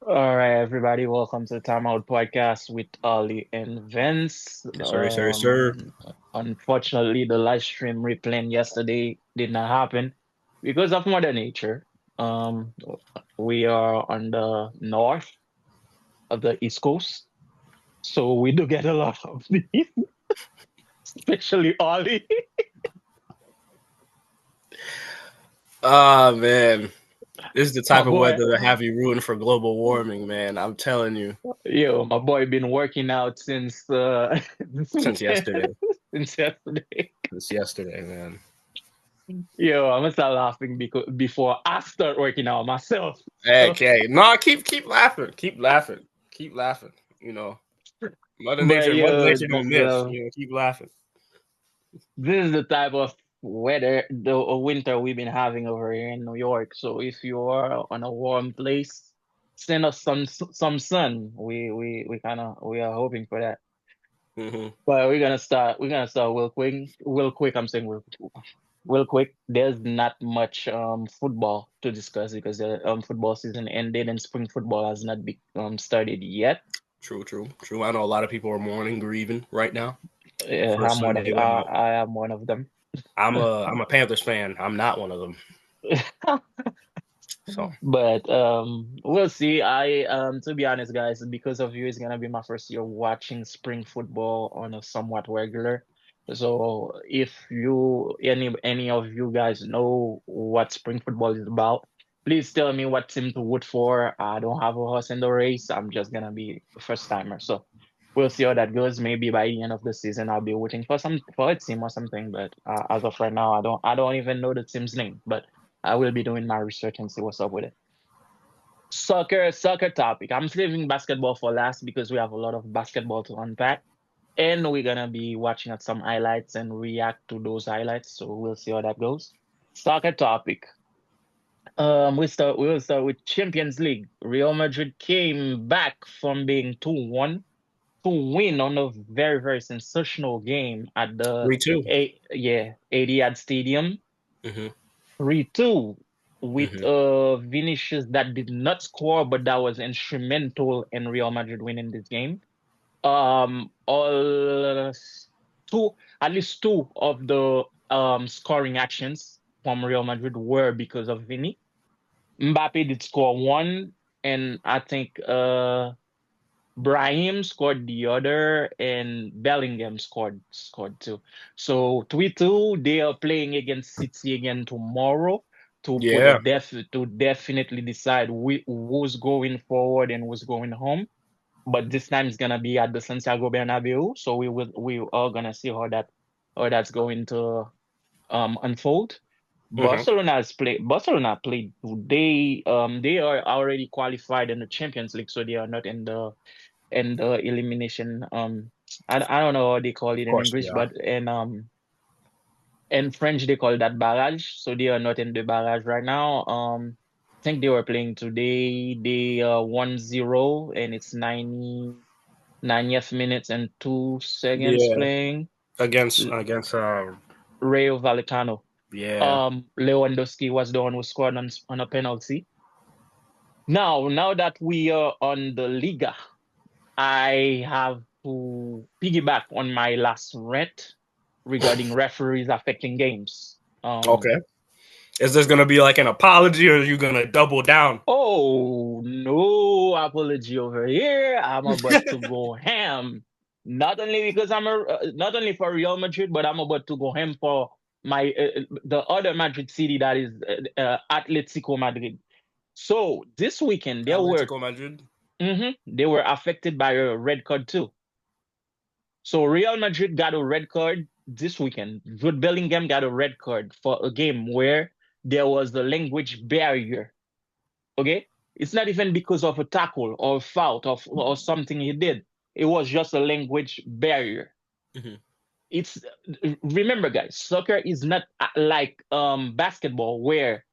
All right, everybody, welcome to the TimeOut podcast with Ali and Vens. Yes, sir, yes, sir, yes, sir. Unfortunately, the live stream replaying yesterday did not happen because of Mother Nature. Um, we are on the north of the East Coast, so we do get a lot of these, especially Ali. Ah, man. This is the My type of boy, weather that have you rooting for global warming, man. I'm telling you, my boy been working out since since yesterday. since yesterday. Since yesterday, man. I'm gonna start laughing because before I start working out myself. Hey, So, okay. No, keep laughing. Keep laughing. Keep laughing. but Mother Nature this don't miss. Keep laughing. this is the type of weather, the winter we've been having over here in New York. So if you are on a warm place, send us some sun. We are hoping for that. Hmm. But we're gonna start real quick. Real quick, I'm saying real quick. There's not much football to discuss because the football season ended and spring football has not been started yet. True, true, true. I know a lot of people are mourning, grieving right now. Yeah, First Sunday without. I am one of them. I'm a Panthers fan. I'm not one of them. So But we'll see. I To be honest, guys, because of you, it's gonna be my first year watching spring football on a somewhat regular. So if you any of you guys know what spring football is about, please tell me what team to root for. I don't have a horse in the race. I'm just gonna be a first timer. So we'll see how that goes. Maybe by the end of the season, I'll be rooting for a team or something. But as of right now, I don't even know the team's name. But I will be doing my research and see what's up with it. Soccer topic. I'm saving basketball for last because we have a lot of basketball to unpack. And we're gonna be watching at some highlights and react to those highlights. So we'll see how that goes. Soccer topic. We will start with Champions League. Real Madrid came back from being 2-1 to win on a very, very sensational game at the 3-2. Etihad Stadium. Mm-hmm. 3-2 with Mm-hmm. Vinicius that did not score, but that was instrumental in Real Madrid winning this game. All two, at least two of the scoring actions from Real Madrid were because of Vini. Mbappe did score one, and I think Brahim scored the other, and Bellingham scored two. So 3-2, they are playing against City again tomorrow Yeah. to definitely decide who's going forward and who's going home. But this time it's gonna be at the Santiago Bernabeu, so we are gonna see how that's going to unfold. Mm-hmm. Barcelona played. They are already qualified in the Champions League, so they are not in the elimination. I don't know how they call Of it in course they English, are. but in French they call that barrage. So they are not in the barrage right now. I think they were playing today. They 1-0 and it's 90th minutes and 2 seconds Yeah. playing. Against Rayo Vallecano. yeah. Lewandowski was the one who scored on a penalty. Now that we are on the Liga, I have to piggyback on my last rant regarding referees affecting games. Okay. Is this gonna be like an apology, or are you gonna double down? Oh, no apology over here. I'm about to go ham. Not only for Real Madrid, but I'm about to go ham for my the other Madrid city that is Atletico Madrid. So this weekend Atletico Madrid. they were affected by a red card too. So Real Madrid got a red card this weekend. Jude Bellingham got a red card for a game where there was a language barrier. Okay, it's not even because of a tackle or a foul or something he did. It was just a language barrier. Hmm. It's Remember, guys, soccer is not like basketball where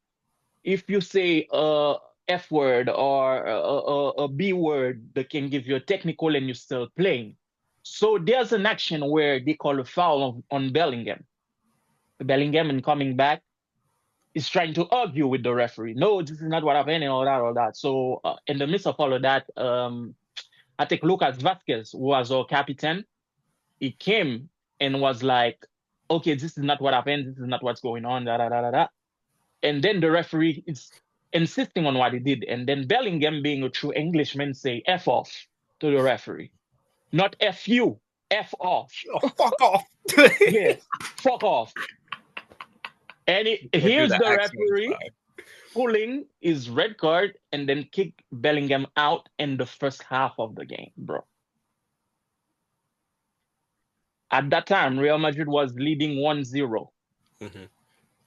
if you say a F word or a B word, they can give you a technical and you're still playing. So there's an action where they call a foul on Bellingham. Bellingham and coming back, is trying to argue with the referee. No, this is not what happened and all that. So in the midst of all of that, I think Lucas Vasquez, who was our captain, he came and was like, okay, this is not what happened. This is not what's going on. Da, da, da, da, da. And then the referee is insisting on what he did. And then Bellingham, being a true Englishman, say F off to the referee. Not F you, F off. Oh, fuck off. Yeah, fuck off. And Can't do here's the the accent. referee pulling his red card and then kick Bellingham out in the first half of the game, bro. At that time, Real Madrid was leading 1-0. Mm-hmm.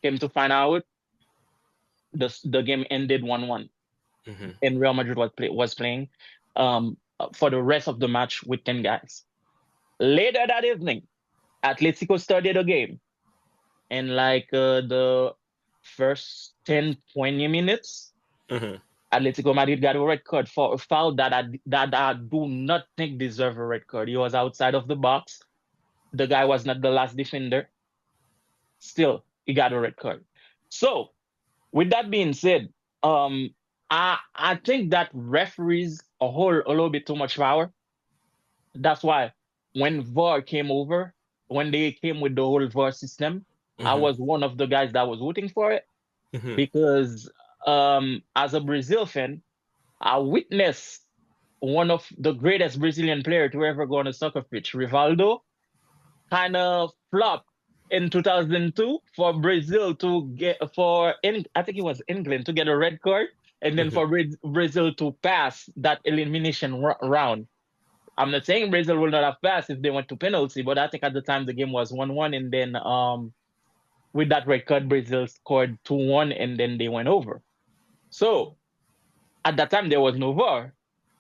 Came to find out, the game ended 1-1. Mm-hmm. And Real Madrid was playing for the rest of the match with 10 guys. Later that evening, Atletico started a game. And like the first 10, 20 minutes, Mm-hmm. Atletico Madrid got a red card for a foul that I do not think deserve a red card. He was outside of the box. The guy was not the last defender. Still, he got a red card. So, with that being said, I think that referees hold a little bit too much power. That's why when VAR came over, when they came with the whole VAR system, I Mm-hmm. was one of the guys that was voting for it Mm-hmm. because as a Brazil fan, I witnessed one of the greatest Brazilian player to ever go on a soccer pitch, Rivaldo, kind of flopped in 2002 for Brazil to get I think it was England to get a red card, and then Mm-hmm. for Brazil to pass that elimination round. I'm not saying Brazil will not have passed if they went to penalty, but I think at the time the game was 1-1, and then with that red card, Brazil scored 2-1, and then they went over. So at that time there was no VAR.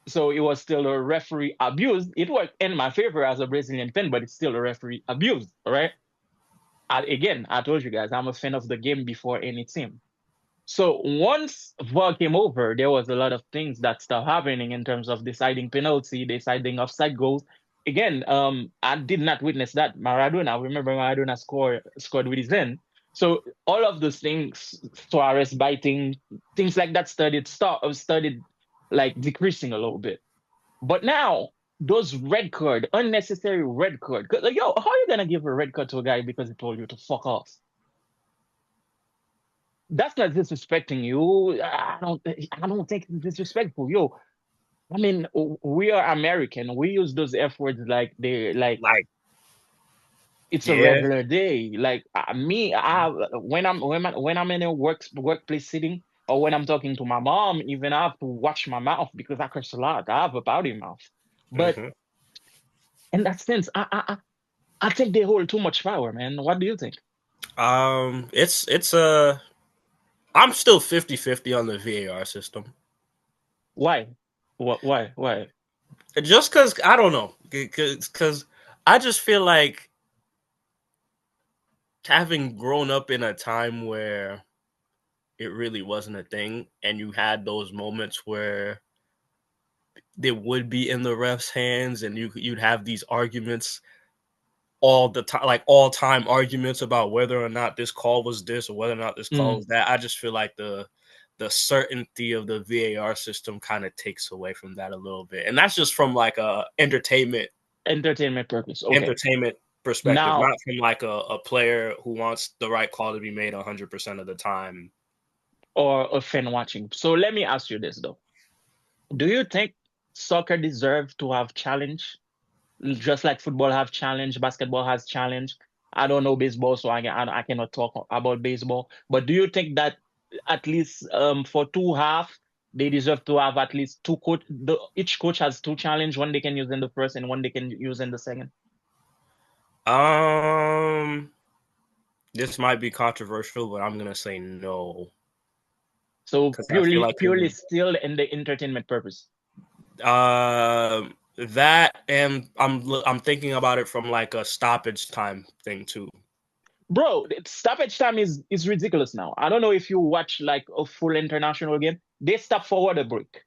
So it was still a referee abuse. It worked in my favor as a Brazilian fan, but it's still a referee abuse, all right? Again, I told you guys, I'm a fan of the game before any team. So once VAR came over, there was a lot of things that started happening in terms of deciding penalty, deciding offside goals. Again, I did not witness that. Maradona, remember Maradona scored with his hand. So all of those things, Suarez biting, things like that started like decreasing a little bit. But now those red card, unnecessary red card. Like, yo, how are you gonna give a red card to a guy because he told you to fuck off? That's not disrespecting you. I don't think it's disrespectful. Yo, I mean, we are American. We use those F words like they like Like, it's a yeah. regular day. Like me, when I'm in a workplace sitting, or when I'm talking to my mom, even I have to watch my mouth because I curse a lot. I have a pouty mouth. But Mm-hmm. in that sense, I think they hold too much power, man. What do you think? It's a. I'm still 50-50 on the VAR system. Why? What? Why? Why? Just because, I don't know. Because I just feel like having grown up in a time where it really wasn't a thing and you had those moments where they would be in the ref's hands and you'd have these arguments all the time, like all time arguments about whether or not this call was this or whether or not this call Mm, was that. I just feel like the certainty of the VAR system kind of takes away from that a little bit, and that's just from like a entertainment purpose. Okay. entertainment perspective, Now, not from like a player who wants the right call to be made 100% of the time. or a fan watching. So let me ask you this though. Do you think soccer deserves to have challenge, just like football have challenge, basketball has challenge? I don't know baseball, so I cannot talk about baseball. But do you think that at least for two half they deserve to have at least two coach? Each coach has two challenge, one they can use in the first and one they can use in the second. Um, this might be controversial, but I'm gonna say no So because I feel purely like purely still in the entertainment purpose. that, and I'm thinking about it from like a stoppage time thing too. Bro, stoppage time is ridiculous now. I don't know if you watch like a full international game. They stop forward a break.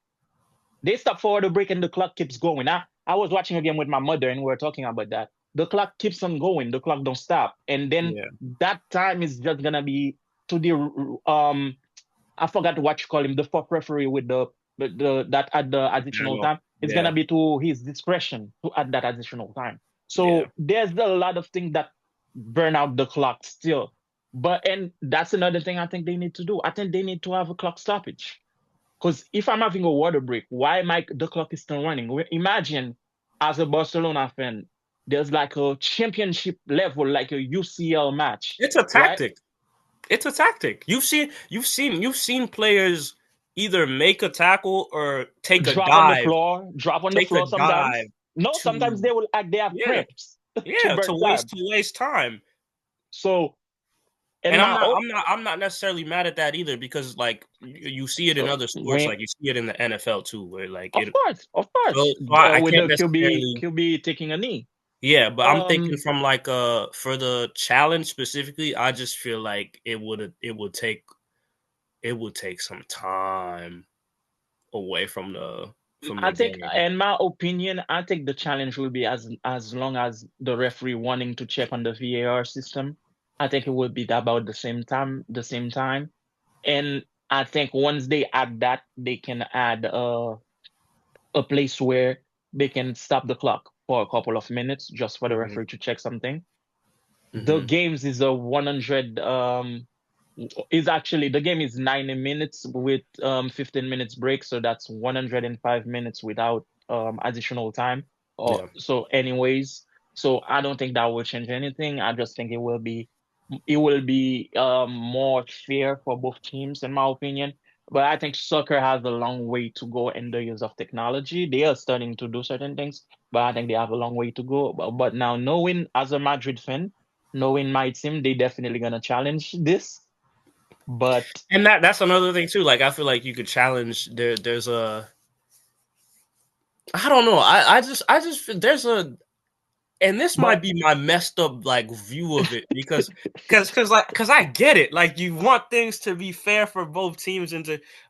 They stop forward a break and the clock keeps going. I was watching a game with my mother and we were talking about that. The clock keeps on going. The clock don't stop. And then Yeah. that time is just gonna be to the I forgot what you call him, the fourth referee with the that at the additional Manual. time. It's gonna Yeah. be to his discretion to add that additional time. Yeah. So there's a lot of things that burn out the clock still. But and that's another thing I think they need to do. I think they need to have a clock stoppage. Because if I'm having a water break, why my the clock is still running? Imagine as a Barcelona fan, there's like a championship level, like a UCL match, It's a right? tactic. It's a tactic. You've seen players either make a tackle or Drop on the take a floor dive sometimes. No, sometimes to, they will act they have yeah, cramps to yeah, to burn waste time. to waste time. So in And I'm my not op I'm not I'm not necessarily mad at that either because like you see it in so other sports, when like you see it in the NFL too, where like of it. course, of course, So I with can't the necessarily. QB taking a knee. Yeah, but I'm thinking Um from like for the challenge specifically, I just feel like it would take some time away from the I think, game. in my opinion, I think the challenge will be as long as the referee wanting to check on the VAR system. I think it will be about the same time. And I think once they add that, they can add a place where they can stop the clock for a couple of minutes just for the Mhm, referee to check something. The mhm, games is a 100 is actually the game is 90 minutes with 15 minutes break, so that's 105 minutes without additional time. Or yeah. so anyways, so I don't think that will change anything. I just think it will be more fair for both teams in my opinion. But I think soccer has a long way to go in the use of technology. They are starting to do certain things, but I think they have a long way to go. But now knowing as a Madrid fan, knowing my team, they definitely gonna challenge this. But And that's another thing too. Like I feel like you could challenge there's a I don't know. I just there's a and this might but be my messed up like view of it because I get it. Like you want things to be fair for both teams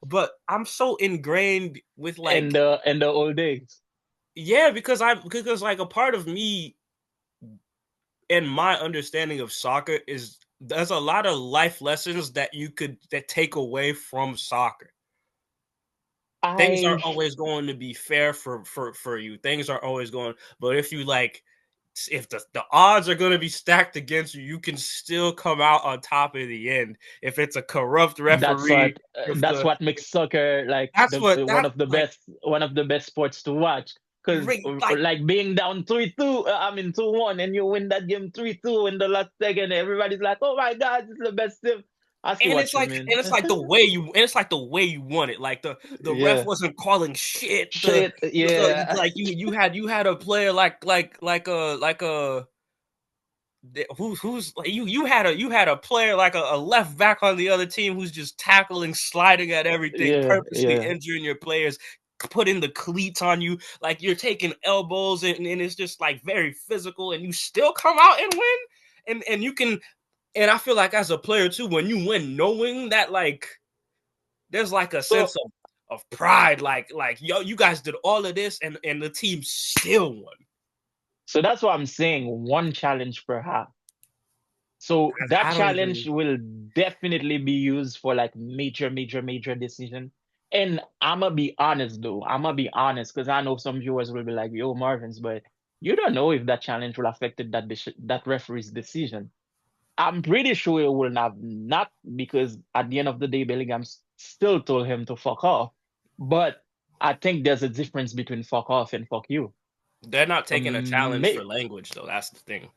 but I'm so ingrained with like in the old days, yeah because like a part of me and my understanding of soccer is there's a lot of life lessons that take away from soccer. Things I aren't always going to be fair for you. Things are always going, but if you like, if the odds are going to be stacked against you, you can still come out on top in the end. If it's a corrupt referee, if that's the what makes soccer like that's what one that's of the like best sports to watch. Because like like being down 3-2, I mean 2-1, and you win that game 3-2 in the last second, everybody's like, "Oh my God, this is the best team." I see and what you mean. it's like the way you and it's like the way you want it. Like the ref Yeah, wasn't calling shit. shit. Yeah, Like you had a player like a who's like you had a player like a left back on the other team who's just tackling, sliding at everything, yeah, purposely yeah. injuring your players, putting the cleats on you, like you're taking elbows and it's just like very physical, and you still come out and win, and you can, and I feel like as a player too, when you win, knowing that like there's like a So sense of pride, like yo, you guys did all of this and the team still won. so that's what I'm saying. One challenge per half. So that I don't challenge even. will definitely be used for like major decision. And I'm gonna be honest though. I'm gonna be honest because I know some viewers will be like, "Yo, Marvin's," but you don't know if that challenge will affect that referee's decision. I'm pretty sure it will not because at the end of the day, Bellingham still told him to fuck off. But I think there's a difference between fuck off and fuck you. They're not taking a challenge for May language though. That's the thing.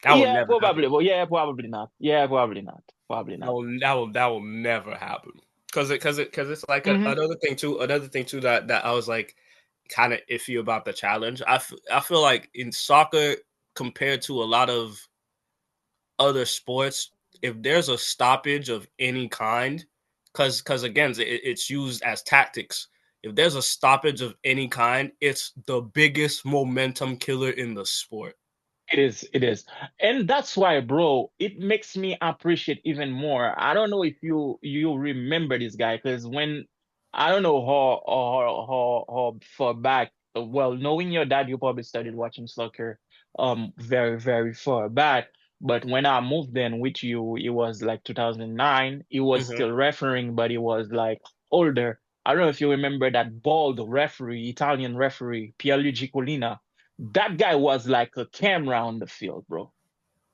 That will Yeah, never probably. happen. But yeah, probably not. Yeah, probably not. Probably That not. will that will that will never happen. Because it's like Hmm. another thing too. Another thing too that I was like kind of iffy about the challenge. I feel like in soccer compared to a lot of other sports, if there's a stoppage of any kind, because again it's used as tactics. If there's a stoppage of any kind, it's the biggest momentum killer in the sport. It is. It is. And that's why, bro, it makes me appreciate even more. I don't know if you remember this guy, because when I don't know how far back. Well, knowing your dad, you probably started watching soccer very far back. But when I moved in with you, it was like 2009. He was Mm-hmm. still refereeing, but he was like older. I don't know if you remember that bald referee, Italian referee, Pierluigi Collina. That guy was like a camera on the field, bro.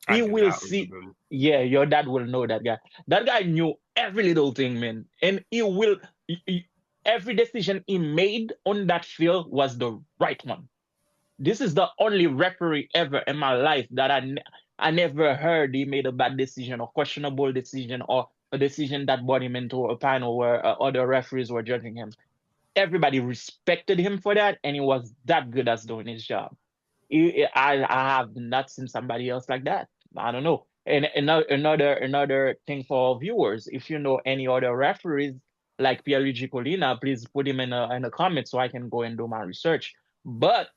I He do will not see. remember him. Yeah, your dad will know that guy. That guy knew every little thing, man. And every decision he made on that field was the right one. This is the only referee ever in my life that I never heard he made a bad decision or questionable decision or a decision that brought him into a panel where other referees were judging him. Everybody respected him for that, and he was that good at doing his job. I have not seen somebody else like that. I don't know. And another thing for our viewers, if you know any other referees like Pierluigi Collina, please put him in a comment so I can go and do my research. But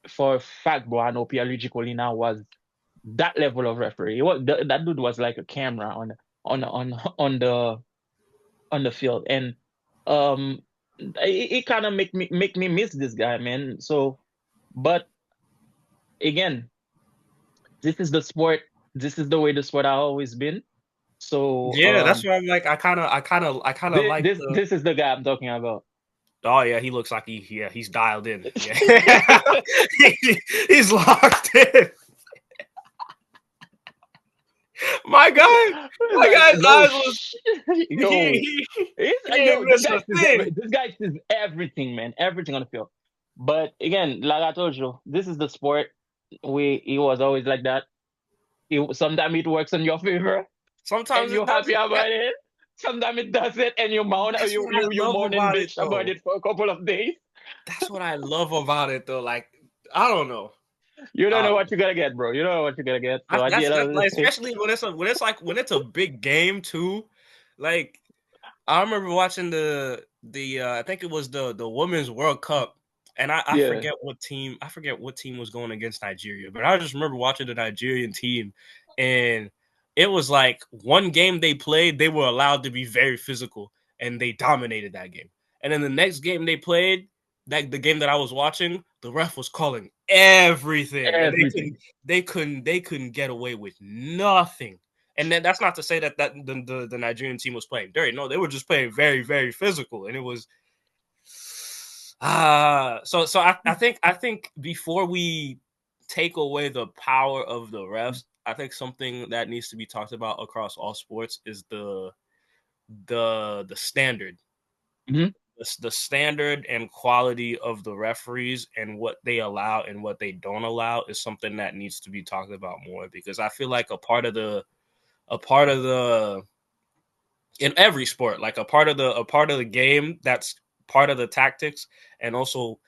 for a fact, bro, I know Pierluigi Collina was that level of referee. That dude was like a camera on on the on the field, and um, it kind of make me miss this guy, man. So, but again, this is the sport. This is the way the sport has always been. So, Yeah, that's why I'm like, I kind of like the. this is the guy I'm talking about. Oh yeah, he looks like he's dialed in. Yeah, he's locked in. My guy, my Like guy's no, eyes was yo, he ain't yo, this missing guy a sees thing. this guy sees everything, man, everything on the field. But again, like I told you, this is the sport. He was always like that. Sometimes it works in your favor, and Sometimes it you're happy doesn't. about it. Sometimes it doesn't, and That's what I you love moan and about it, bitch about though. it for a couple of days. That's what I love about it, though. Like, I don't know. You don't know Uh, what you're gonna get, bro. You don't know what you're gonna get. So at the that's end that's of the like, day, especially when it's a big game too. Like, I remember watching the I think it was the Women's World Cup, and I yeah, forget what team was going against Nigeria, but I just remember watching the Nigerian team, and it was like one game they played, they were allowed to be very physical, and they dominated that game. And then the next game they played, that the game that I was watching, the ref was calling everything, and everything. they couldn't get away with nothing. And then that's not to say that the Nigerian team was playing dirty. No, they were just playing very, very physical, and it was I think before we take away the power of the refs, I think something that needs to be talked about across all sports is the standard. Hmm. The standard and quality of the referees and what they allow and what they don't allow is something that needs to be talked about more, because I feel like a part of the in every sport, like a part of the game that's part of the tactics and also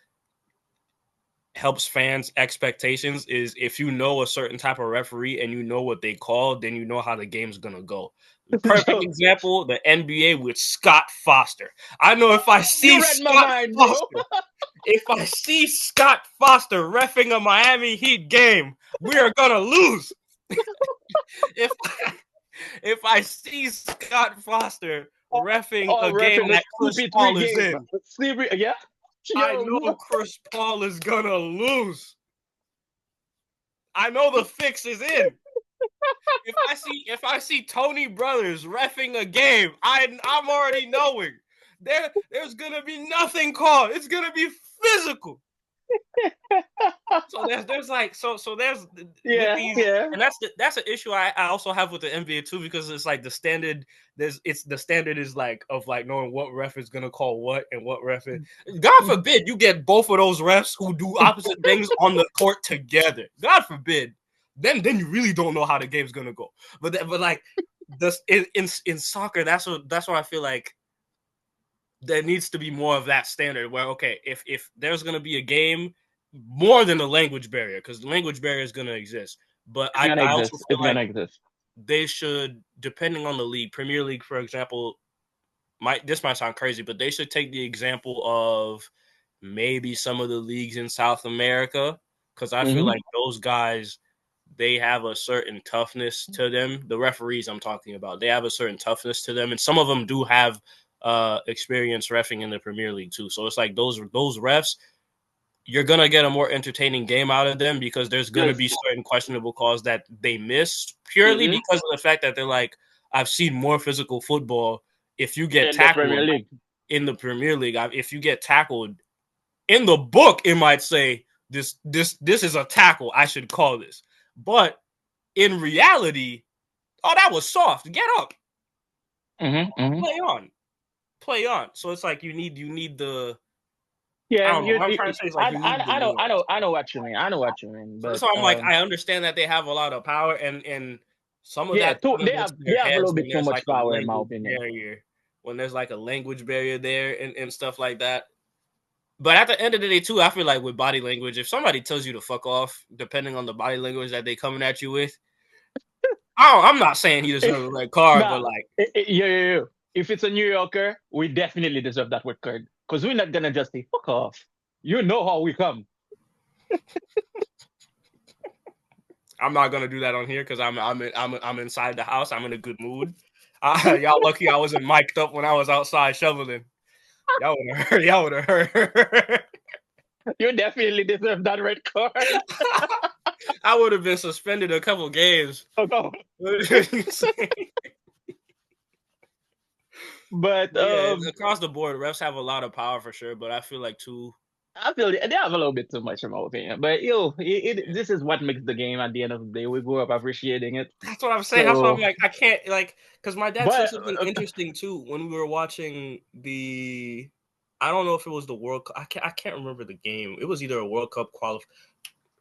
helps fans expectations is if you know a certain type of referee and you know what they call, then you know how the game's gonna go. Perfect Yo, example, the NBA with Scott Foster. I know if I see you read my Scott mind, bro. Foster, if I see Scott Foster reffing a Miami Heat game, we are gonna lose. if if I see Scott Foster reffing a Oh, ref game in a that Chris CP3 Paul is game. in, CP, yeah. I Yo, know Chris Paul is gonna lose. I know the fix is in. If I see Tony Brothers reffing a game, I'm already knowing there's gonna be nothing called. It's gonna be physical. So there's like so there's with yeah, these, yeah. and that's an issue I also have with the NBA too, because it's like the standard the standard is like of like knowing what ref is gonna call what and what ref is. God forbid you get both of those refs who do opposite things on the court together. God forbid. Then you really don't know how the game's gonna go. But like this in soccer, that's what I feel like there needs to be more of that standard where, okay, if there's going to be a game, more than the language barrier, because the language barrier is going to exist, but It's gonna I also exist. feel It's like gonna exist. they should, depending on the league, Premier League for example, might sound crazy, but they should take the example of maybe some of the leagues in South America, because I feel Hmm. like those guys, they have a certain toughness to them. The referees I'm talking about, they have a certain toughness to them, and some of them do have experience refing in the Premier League too. So it's like those refs, you're gonna get a more entertaining game out of them because there's gonna be Yes. certain questionable calls that they miss purely Mm-hmm. because of the fact that they're like, I've seen more physical football. If you get In the Premier tackled League. in the Premier League, if you get tackled in the book, it might say this is a tackle. I should call this, but in reality, oh, that was soft. Get up, Mm-hmm. Mm-hmm. play on, play on. So it's like you need the I Yeah, don't know. What I'm trying to say is like you need the nuance. I know what you mean. I know what you mean. But So I'm like, I understand that they have a lot of power, and some of yeah, that kind of goes to they their have a heads little when bit too there's much like a power in my language opinion. barrier, when there's like a language barrier there and stuff like that. But at the end of the day, too, I feel like with body language, if somebody tells you to fuck off, depending on the body language that they coming at you with, I'm not saying he deserves a red card, but Nah, like, yeah. If it's a New Yorker, we definitely deserve that word card because we're not gonna just say fuck off. You know how we come. I'm not gonna do that on here because I'm inside the house. I'm in a good mood. Y'all lucky I wasn't mic'd up when I was outside shoveling. Y'all would have heard. Y'all would have heard. You definitely deserve that red card. I would have been suspended a couple games. But But yeah, across the board, refs have a lot of power for sure. But I feel like too. I feel they have a little bit too much in my opinion. But this is what makes the game at the end of the day. We grew up appreciating it. That's what I'm saying. That's what I'm So, like. I can't like because my dad said but something interesting too when we were watching the. I don't know if it was the World Cup. I can't remember the game. It was either a World Cup qualify.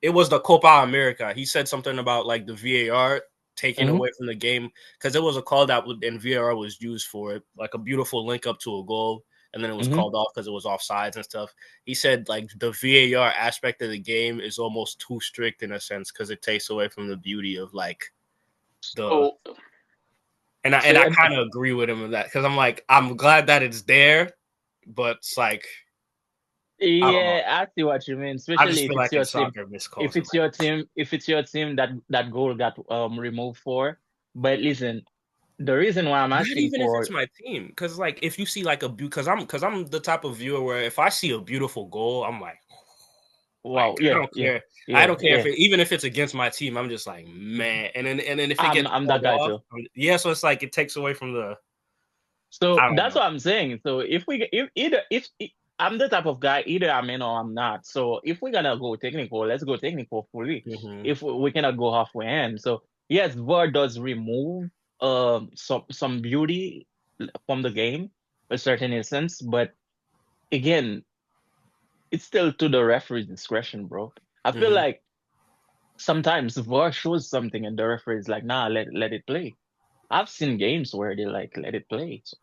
It was the Copa America. He said something about like the VAR taking mhm, away from the game because it was a call that and VAR was used for it, like a beautiful link up to a goal, and then it was mhm. called off because it was offsides and stuff. He said like the VAR aspect of the game is almost too strict in a sense because it takes away from the beauty of like the So, and I so kind of agree with him in that because I'm like I'm glad that it's there, but it's like I don't know. yeah, I see what you mean. I just Especially if feel it's like in your team. soccer, missed calls are like If it's your team that that goal got removed for. But listen, the reason why I'm not asking even if for it's my team, because like if you see like a because I'm the type of viewer where if I see a beautiful goal, I'm like wow, I don't care if yeah. it, even if it's against my team, I'm just like man, and then if it gets I'm that called guy off, too. yeah, so it's like it takes away from the So I don't that's know. what I'm saying. So if either if I'm the type of guy, either I'm in or I'm not. So if we're gonna go technical, let's go technical fully. Mm-hmm. If we cannot go halfway in. So yes, VAR does remove some beauty from the game, a certain instance, but again, it's still to the referee's discretion, bro. I feel Mm-hmm. like sometimes VAR shows something and the referee is like, nah, let it play. I've seen games where they like let it play. So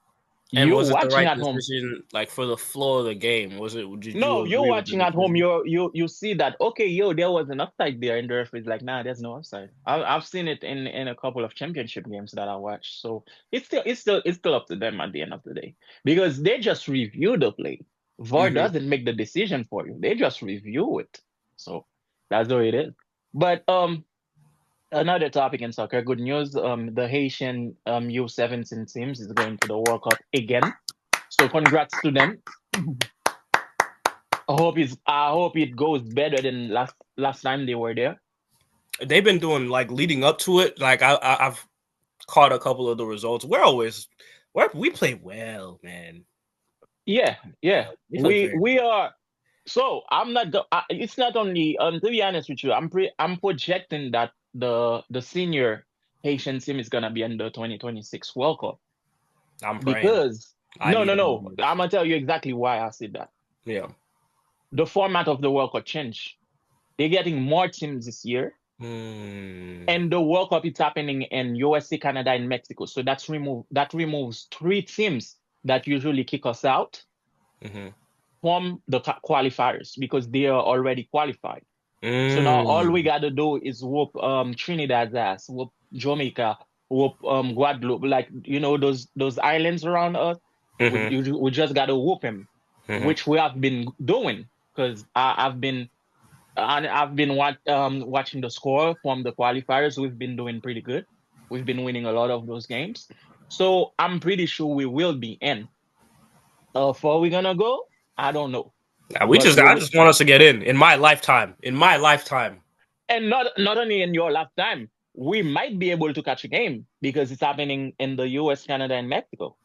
And you was it the watching right at home. decision, like for the flow of the game? Was it? Did you No, you're agree with the watching at home. decision? You see that okay, there was an offside there, and the referee's like, nah, there's no offside. I've seen it in a couple of championship games that I watched. So it's still up to them at the end of the day because they just review the play. VAR Mm-hmm. doesn't make the decision for you. They just review it. So that's how it is. But another topic in soccer, good news. The Haitian U17 teams is going to the World Cup again. So congrats to them. I hope it goes better than last time they were there. They've been doing like leading up to it. Like I've caught a couple of the results. We play well, man. Yeah. We play very We well. are. So I'm not. It's not only. To be honest with you, I'm projecting that the senior Haitian team is gonna be in the 2026 World Cup I'm praying. because I need them to no. be. I'm gonna tell you exactly why I said that. Yeah. The format of the World Cup changed. They're getting more teams this year. Mm. And the World Cup is happening in USA, Canada, and Mexico. So that removes three teams that usually kick us out Mm-hmm. from the qualifiers because they are already qualified. So now all we Mm. gotta do is whoop Trinidad's ass, whoop Jamaica, whoop Guadeloupe, like those islands around us. Mm-hmm. We just gotta whoop him, Mm-hmm. which we have been doing because I've been watching the score from the qualifiers. We've been doing pretty good. We've been winning a lot of those games. So I'm pretty sure we will be in. Far we gonna go? I don't know. Nah, but I just want us to get in my lifetime. In my lifetime. and not only in your lifetime, we might be able to catch a game because it's happening in the US, Canada, and Mexico.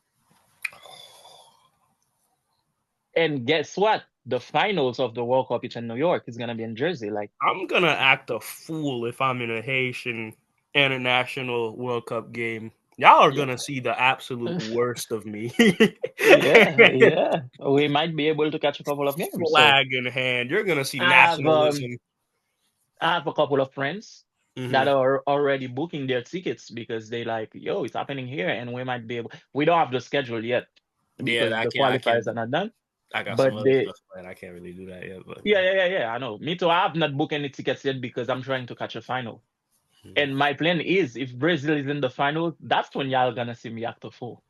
And guess what? The finals of the World Cup is in New York. It's gonna be in Jersey. Like, I'm gonna act a fool if I'm in a Haitian international World Cup game. Y'all are yeah, gonna see the absolute worst of me. yeah. We might be able to catch a couple of games. So Flag in hand. You're gonna see I have nationalism. I have a couple of friends that Mm-hmm. are already booking their tickets because they like, yo, it's happening here, and we might be able. We don't have the schedule yet Yeah, because the I qualifiers can't. are not done. I got some But other they, stuff planned. I can't really do that yet. But yeah. I know. Me too. I have not booked any tickets yet because I'm trying to catch a final. yeah. And my plan is, if Brazil is in the final, that's when y'all gonna see me act a fool.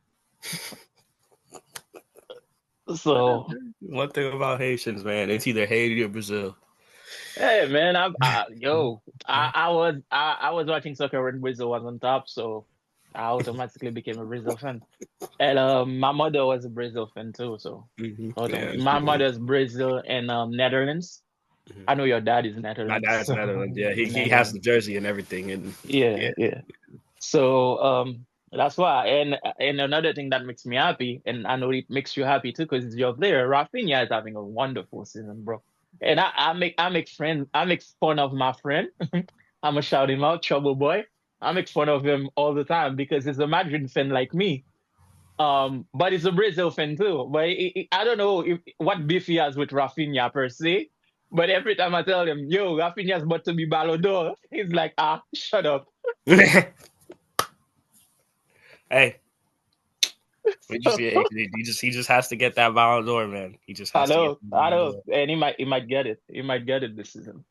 So, One thing about Haitians, man, it's either Haiti or Brazil. hey man, I was watching soccer when Brazil was on top, so I automatically became a Brazil fan. And my mother was a Brazil fan too, so Yeah. my mother's Brazil and Netherlands. Mhm. I know your dad is My Netherlands, dad's so Netherlands. Yeah, he has Netherlands. the jersey and everything, and yeah. Yeah. So that's why. And another thing that makes me happy, and I know it makes you happy too, because you're there. Rafinha is having a wonderful season, bro. And I make fun of my friend. I'm gonna shout him out, Trouble Boy. I make fun of him all the time because he's a Madrid fan like me. But he's a Brazil fan too. But I don't know what beef he has with Rafinha per se. But every time I tell him, yo, Rafinha's about to be Ballon d'Or, he's like, shut up. Hey, he just has to get that Ballon d'Or, man. He just has to get the I Ballon know, d'Or. and he might get it. He might get it this season.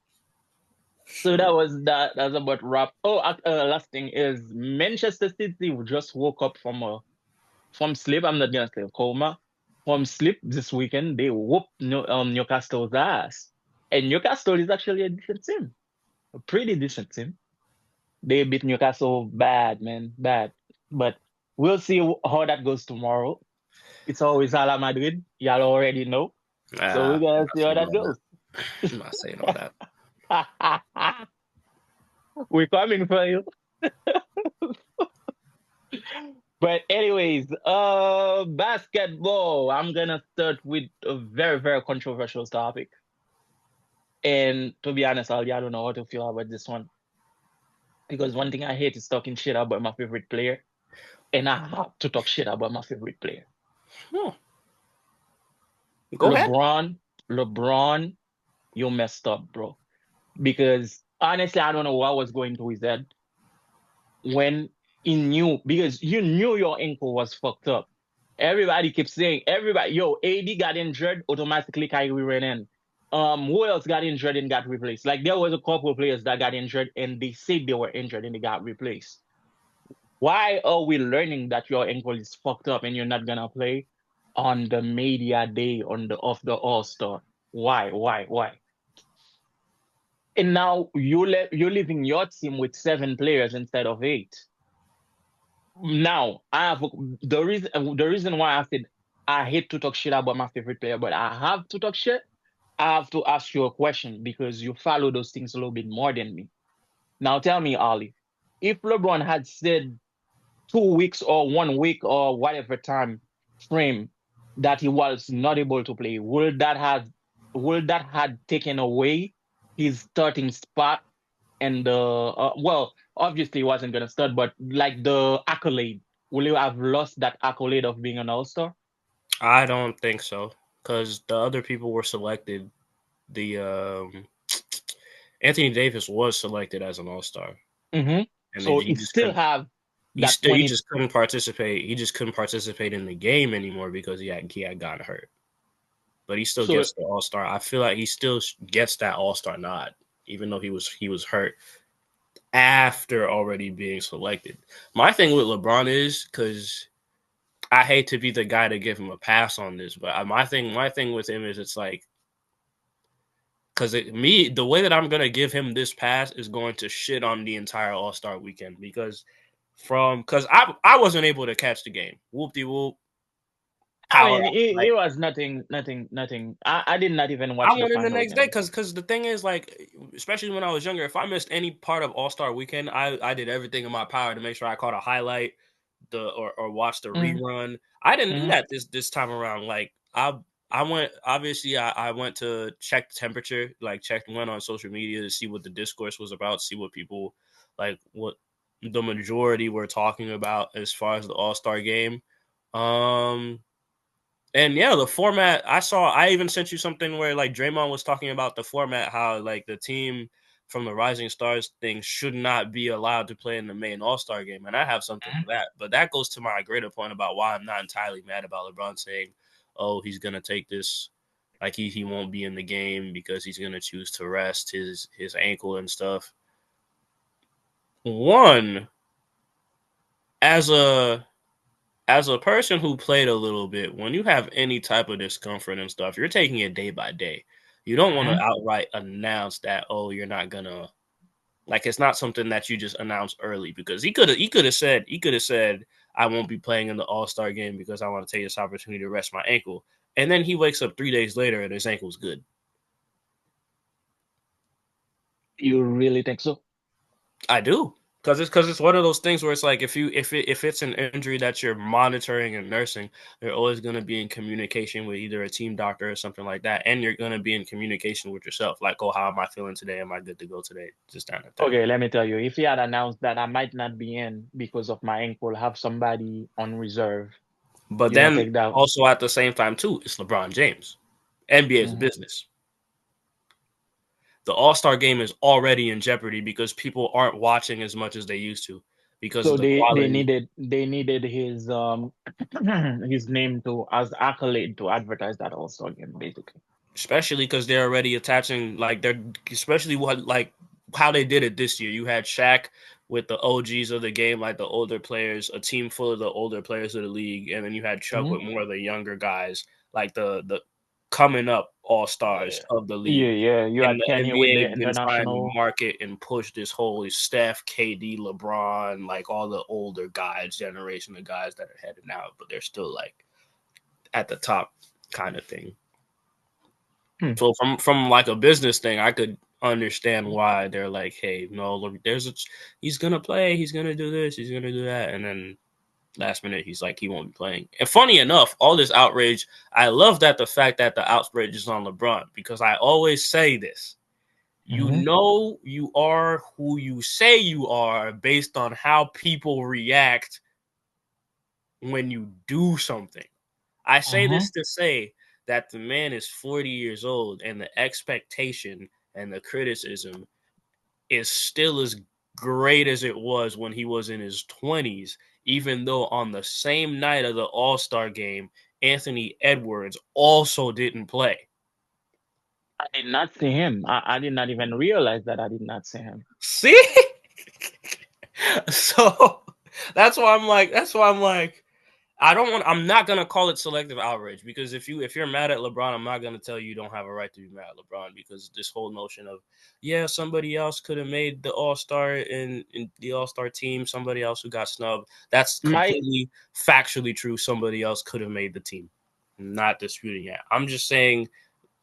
So that was that. That's about wrap. Oh, last thing is Manchester City just woke up from sleep. I'm not gonna say a coma. From sleep this weekend, they whooped Newcastle's ass, and Newcastle is actually a decent team, a pretty decent team. They beat Newcastle bad, man, bad. But we'll see how that goes tomorrow. It's always Hala Madrid. Y'all already know. So we're I'm gonna not see how saying that all that. goes. I'm not saying all that. We're coming for you. But anyways, basketball. I'm gonna start with a very, very controversial topic. And to be honest, I don't know how to feel about this one. Because one thing I hate is talking shit about my favorite player. And I have to talk shit about my favorite player. Hmm. Go ahead. LeBron, LeBron, you messed up, bro. Because honestly, I don't know what was going through his head when he knew, because you knew your ankle was fucked up. Everybody keeps saying, everybody, yo, AD got injured, automatically Kyrie ran in. Who else got injured and got replaced? Like there was a couple of players that got injured and they said they were injured and they got replaced. Why are we learning that your ankle is fucked up and you're not gonna play on the media day on the of the All Star? Why? And now you're leaving your team with 7 players instead of 8. Now I have the reason why I said I hate to talk shit about my favorite player, but I have to talk shit. I have to ask you a question because you follow those things a little bit more than me. Now tell me, Ali, if LeBron had said 2 weeks or 1 week or whatever time frame that he was not able to play, would that had taken away his starting spot and the well, obviously he wasn't gonna start, but like the accolade, will you have lost that accolade of being an all-star? I don't think so because the other people were selected. The Anthony Davis was selected as an All Star, Hmm. and then So he it just still couldn't. have that 20. Just couldn't participate. He just couldn't participate in the game anymore because he had gotten hurt. But he still So gets the All Star. I feel like he still gets that All Star nod, even though he was hurt after already being selected. My thing with LeBron is because I hate to be the guy to give him a pass on this, but my thing with him is it's like because the way that I'm gonna give him this pass is going to shit on the entire All Star weekend because I wasn't able to catch the game. Whoop de whoop. I power mean, up. it Like was nothing. I did not even I watch the went in the final next day game. because the thing is like, especially when I was younger, if I missed any part of All Star Weekend, I did everything in my power to make sure I caught a highlight, or watch the Mm-hmm. rerun. I didn't do Mm-hmm. that this time around. Like I went obviously I went to check the temperature, like went on social media to see what the discourse was about, see what people like what the majority were talking about as far as the All Star game. Um and yeah, the format I even sent you something where like Draymond was talking about the format, how like the team from the Rising Stars thing should not be allowed to play in the main All-Star game. And I have something for that. But that goes to my greater point about why I'm not entirely mad about LeBron saying, oh, he's gonna take this, like he won't be in the game because he's gonna choose to rest his ankle and stuff. One, as a person who played a little bit, when you have any type of discomfort and stuff, you're taking it day by day. You don't want to Mm-hmm. outright announce that, oh, you're not gonna, like, it's not something that you just announce early, because he could have said I won't be playing in the All-Star game because I want to take this opportunity to rest my ankle. And then he wakes up 3 days later and his ankle's good. You really think so? I do, because it's one of those things where it's like, if it's an injury that you're monitoring and nursing, you're always going to be in communication with either a team doctor or something like that, and you're going to be in communication with yourself, like, oh, how am I feeling today? Am I good to go today? Just that kind of thing. Okay, let me tell you. If he had announced that I might not be in because of my ankle, have somebody on reserve, But you don't then think that? also at the same time too, it's LeBron James. NBA is a Mm-hmm. business. The All Star game is already in jeopardy because people aren't watching as much as they used to because of So the they quality, needed his his name to as accolade to advertise that All-Star game, basically. especially because they're already attaching, like, they're, especially what, like, how they did it this year. You had Shaq with the OGs of the game, like the older players, a team full of the older players of the league, and then you had Chuck Mm-hmm. with more of the younger guys, like the coming up all stars of the Yeah, league. yeah. You And had the Kanye with NBA the have been trying to international. market and push this whole Steph, KD, LeBron, like all the older guys, generation of guys that are heading out, but they're still like at the top kind of thing. Hmm. So from like a business thing, I could understand why they're like, hey, no, look, he's gonna play, he's gonna do this, he's gonna do that, and then last minute he's like he won't be playing. And funny enough, all this outrage, I love that the fact that the outrage is on LeBron, because I always say this. You Mm-hmm. know you are who you say you are based on how people react when you do something. I say Mm-hmm. this to say that the man is 40 years old, and the expectation and the criticism is still as great as it was when he was in his 20s, even though on the same night of the All Star game, Anthony Edwards also didn't play. I did not see him. I did not even realize that I did not see him. See? So that's why I'm like, I'm not gonna call it selective outrage, because if you're mad at LeBron, I'm not gonna tell you don't have a right to be mad at LeBron, because this whole notion of, yeah, somebody else could have made the All-Star in the All-Star team, somebody else who got snubbed. That's My completely factually true. Somebody else could have made the team. I'm not disputing that. I'm just saying,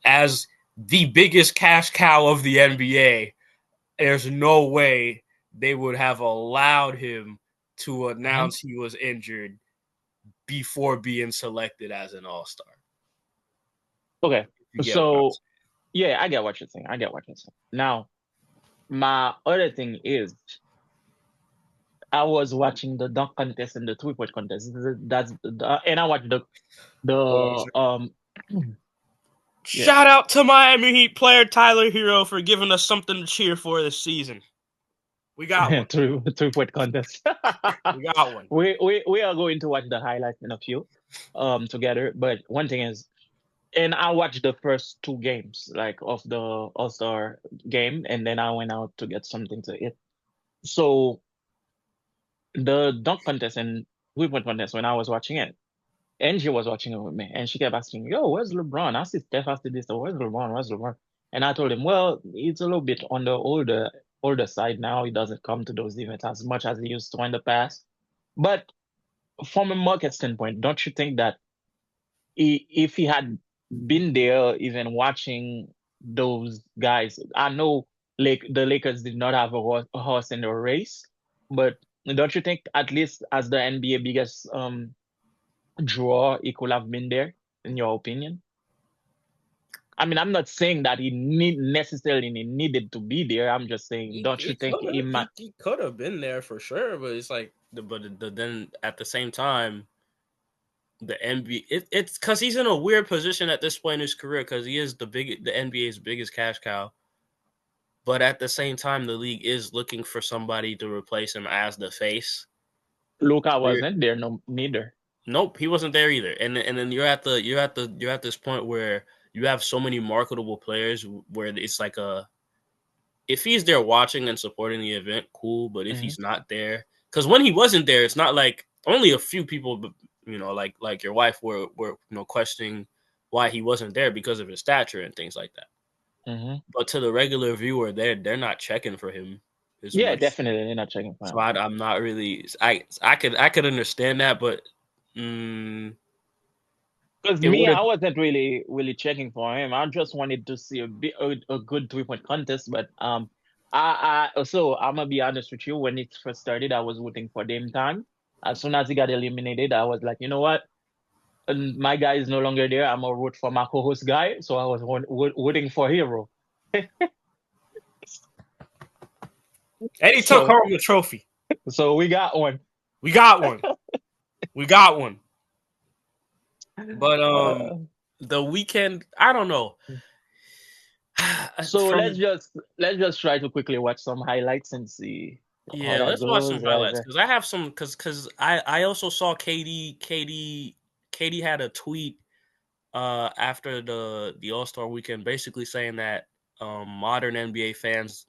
as the biggest cash cow of the NBA, there's no way they would have allowed him to Mhm. announce he was injured before being selected as an all star. Okay. You get what I'm So saying? yeah, I get what you're saying. I get what you're saying. Now, my other thing is I was watching the dunk contest and the 3-point contest. And I watched Hold on a the second. yeah. Shout out to Miami Heat player Tyler Hero for giving us something to cheer for this season. We got one. Three-point contest. We got one. We are going to watch the highlights in a few together. But one thing is, and I watched the first two games like of the All-Star game, and then I went out to get something to eat. So the dunk contest and 3-point contest, when I was watching it, Angie was watching it with me, and she kept asking, "Yo, where's LeBron?" I see Steph after this, so where's LeBron? Where's LeBron? And I told him, well, it's a little bit on the older side now. He doesn't come to those events as much as he used to in the past. But from a market standpoint, don't you think that if he had been there, even watching those guys, I know the Lakers did not have a horse in the race, but don't you think at least as the NBA biggest draw, he could have been there, in your opinion? I mean, I'm not saying that he necessarily needed to be there. I'm just saying, He, don't you he think could he have might? he could have been there for sure, but it's like then at the same time the NBA it's because he's in a weird position at this point in his career because he is the NBA's biggest cash cow. But at the same time, the league is looking for somebody to replace him as the face. Luka So wasn't there, no, neither. nope, he wasn't there either. And then you're at this point where you have so many marketable players where it's like a if he's there watching and supporting the event, cool. But if Hmm. he's not there, because when he wasn't there, it's not like only a few people, like your wife were questioning why he wasn't there because of his stature and things like that. Hmm. But to the regular viewer, they're not checking for him as Yeah, much. definitely, they're not checking for So him. I'm not really. I could understand that, but mm, Because it me, would have. I wasn't really checking for him. I just wanted to see a good 3 point contest. But so I'm gonna be honest with you. When it first started, I was rooting for Dame Time. As soon as he got eliminated, I was like, you know what? My guy is no longer there. I'm gonna root for my co-host guy. So I was rooting for Hero. And he took So home the trophy. so we got one. We got one. We got one. But Uh, the weekend, I don't know. so From let's just try to quickly watch some highlights and see how yeah, that let's watch some goes right highlights there. because I have some because I also saw Katie had a tweet after the All Star weekend, basically saying that modern NBA fans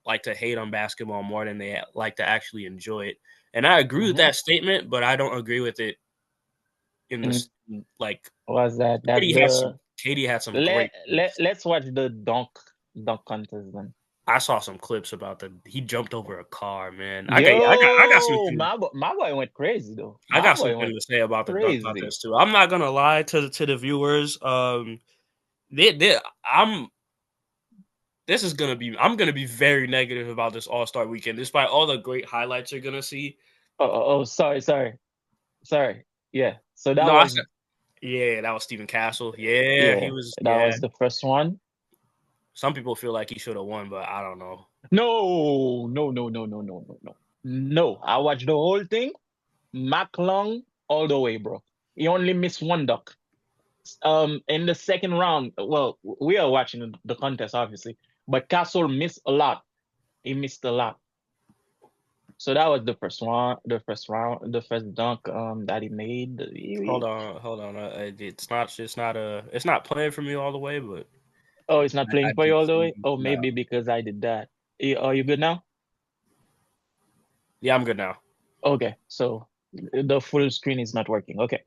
like to hate on basketball more than they like to actually enjoy it. And I agree with Hmm. that statement, but I don't agree with it in this like Was that that's the Katie had some great clips. let's watch the dunk contest then. I saw some clips about the he jumped over a car, man. I got Yo, my boy went crazy though. I My got boy something went to say about the dunk crazy. contest too. I'm not gonna lie to the viewers. They I'm this is gonna be I'm gonna be very negative about this All Star weekend, despite all the great highlights you're gonna see. Sorry. Yeah. So that No, I said was yeah, that was Stephen Castle. Yeah, he yeah, was. that Yeah, was the first one. some people feel like he should have won, but I don't know. No. No, I watched the whole thing. Mac Long all the way, bro. He only missed one dunk. In the second round, well, we are watching the contest, obviously, but Castle missed a lot. He missed a lot. So that was the first one, the first dunk that he made. Hold on. It's not playing for me all the way, but Oh, it's not I playing for you did all the way? see. Oh, No, maybe because I did that. Are you good now? yeah, I'm good now. Okay, so the full screen is not working. Okay.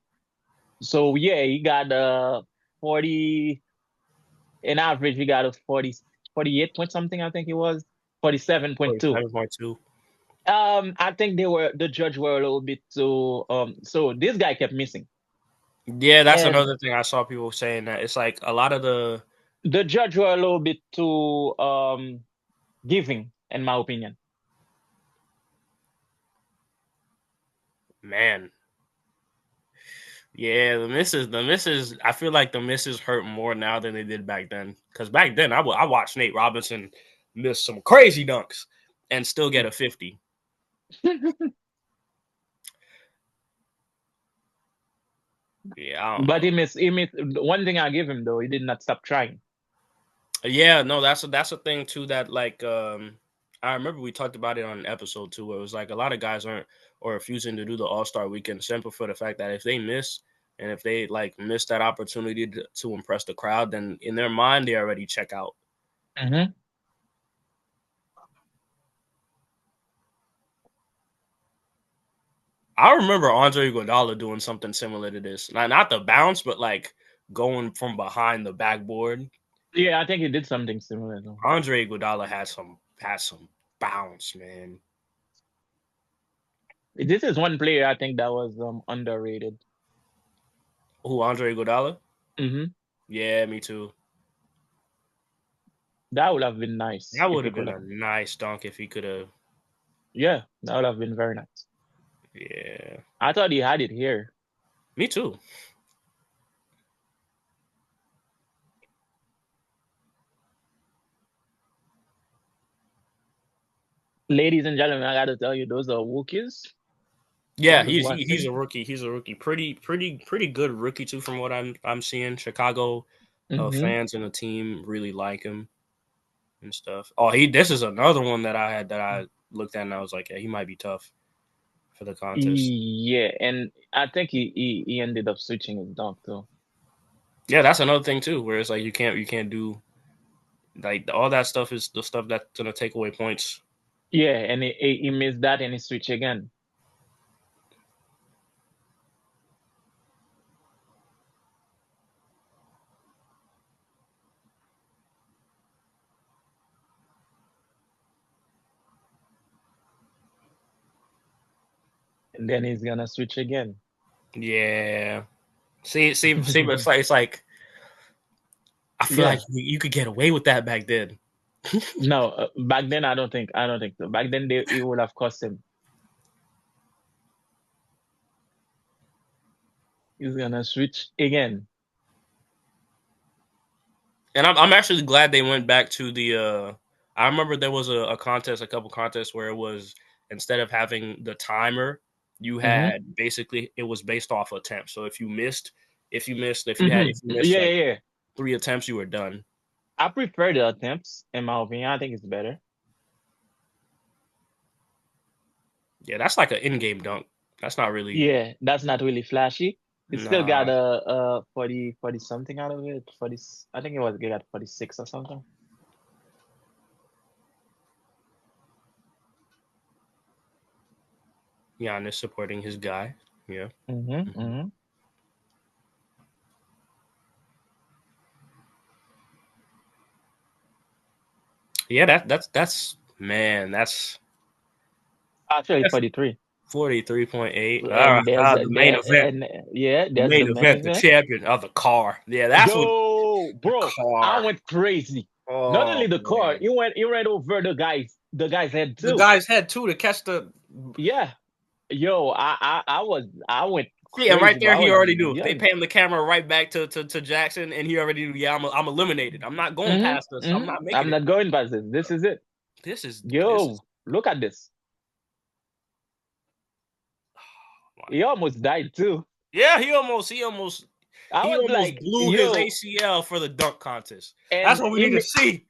So yeah, he got 40 in average, he got a 48 point something, I think it was. 47.2. 47.2. I think the judge were a little bit too so this guy kept missing. Yeah, that's And another thing I saw people saying that it's like a lot of the the judge were a little bit too giving, in my opinion. man. Yeah, the misses. I feel like the misses hurt more now than they did back then. Because back then, I watched Nate Robinson miss some crazy dunks and still get a 50. Yeah, I don't But know. he missed one thing I give him though, he did not stop trying. Yeah, no, that's a thing too that like I remember we talked about it on an episode too where it was like a lot of guys aren't or refusing to do the All-Star weekend simple for the fact that if they miss and if they like miss that opportunity to impress the crowd, then in their mind they already check out. Hmm. I remember Andre Iguodala doing something similar to this. Not the bounce, but like going from behind the backboard. Yeah, I think he did something similar though. Andre Iguodala had some bounce, man. This is one player I think that was underrated. Who, Andre Iguodala? Mm-hmm. Yeah, me too. That would have been nice That if would he have could been have. a nice dunk if he could have. Yeah, that would have been very nice. Yeah, I thought he had it here. me too. Ladies and gentlemen, I got to tell you, those are Wookiees. Yeah, Fun to he's watching. a rookie. He's a rookie. Pretty good rookie too, from what I'm seeing. Chicago Mm-hmm. fans and the team really like him and stuff. Oh, he this is another one that I looked at and I was like, yeah, he might be tough for the contest. Yeah, and I think he ended up switching his dunk too. Yeah, that's another thing too, where it's like you can't do like all that stuff is the stuff that's gonna take away points. Yeah, and he missed that and he switched again. And then he's gonna switch again. Yeah. See, but it's like I feel like Yeah. you could get away with that back then. No, back then I don't think so. Back then it would have cost him. He's gonna switch again. And I'm actually glad they went back to the. I remember there was a contest, a couple contests where it was instead of having the timer, you Mm-hmm. had basically it was based off attempts. So Mm-hmm. if you missed Yeah, like yeah, yeah. 3 attempts, you were done. I prefer the attempts, in my opinion. I think it's better. Yeah, that's like an in-game dunk. That's not really. Yeah, that's not really flashy. It still got Nah. a 40 something out of it. 40, I think it was good at 46 or something. Giannis supporting his guy. Yeah. Mm-hmm. Mhm. Mm-hmm. Yeah, that's man, Actually, that's 43. 43.8. And there's The main event. and yeah, The there's the main main event, the event. champion of the car. Yeah, that's what Yo, the bro, I car. went crazy. Not Oh only the car, man, he went over the guy's head the too. guy's head too to catch the. Yeah. Yo, I went See, and right crazy, but there I he was already knew. They yelling. pan the camera right back to Jackson, and he already knew. Yeah, I'm eliminated. I'm not going past Mm-hmm. this. I'm Mm-hmm. not making I'm it. not going past this. This is it. This is. Yo, look at this. He almost died too. Yeah, he almost I he was almost like, blew his yo, ACL for the dunk contest. That's and what we need to see.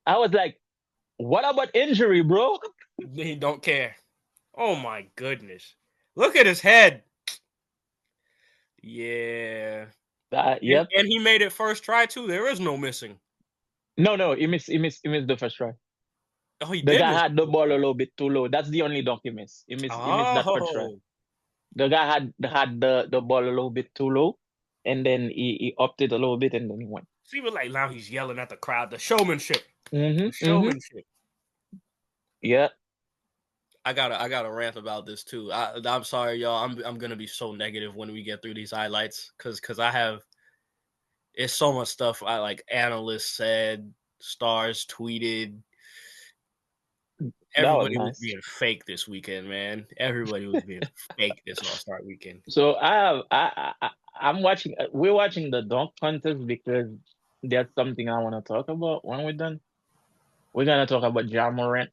I was like, what about injury, bro? He don't care. Oh my goodness! Look at his head. Yeah, and Yep. and he made it first try too. There is no missing. No, no, he missed the first try. Oh, he The did guy miss. had the ball a little bit too low. That's the only dunk he missed. He missed that first try. Oh, The guy had the ball a little bit too low, and then he upped it a little bit, and then he went. see, but like now he's yelling at the crowd. The showmanship. The Mm-hmm. Mm-hmm. showmanship. Yeah. I gotta rant about this too. I'm sorry, y'all. I'm gonna be so negative when we get through these highlights because I have it's so much stuff I like analysts said, stars tweeted. That was Everybody was nice. being fake this weekend, man. Everybody was being fake this All Star weekend. So I have I'm watching. We're watching the dunk contest because that's something I want to talk about when we're done. We're gonna talk about Ja Morant.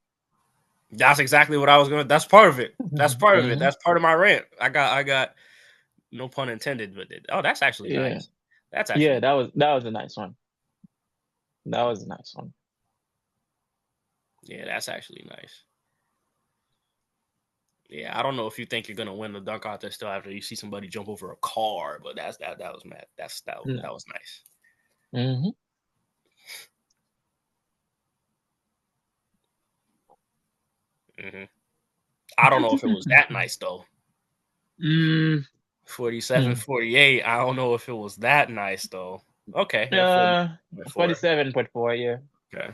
That's exactly what I was gonna. That's part of it. That's part of it. Hmm. That's part of my rant. I got no pun intended, but that's actually Yeah. nice. That's Yeah. actually That was a nice one. That was a nice one. yeah, that's actually nice. Yeah, I don't know if you think you're gonna win the dunk contest still after you see somebody jump over a car, but that was mad. That No. was nice. Hmm. Hmm. I don't know if it was that nice though. Mm. 47, 48. I don't know if it was that nice though. Okay, yeah, 40 Uh, before. 47.4. Yeah. Okay.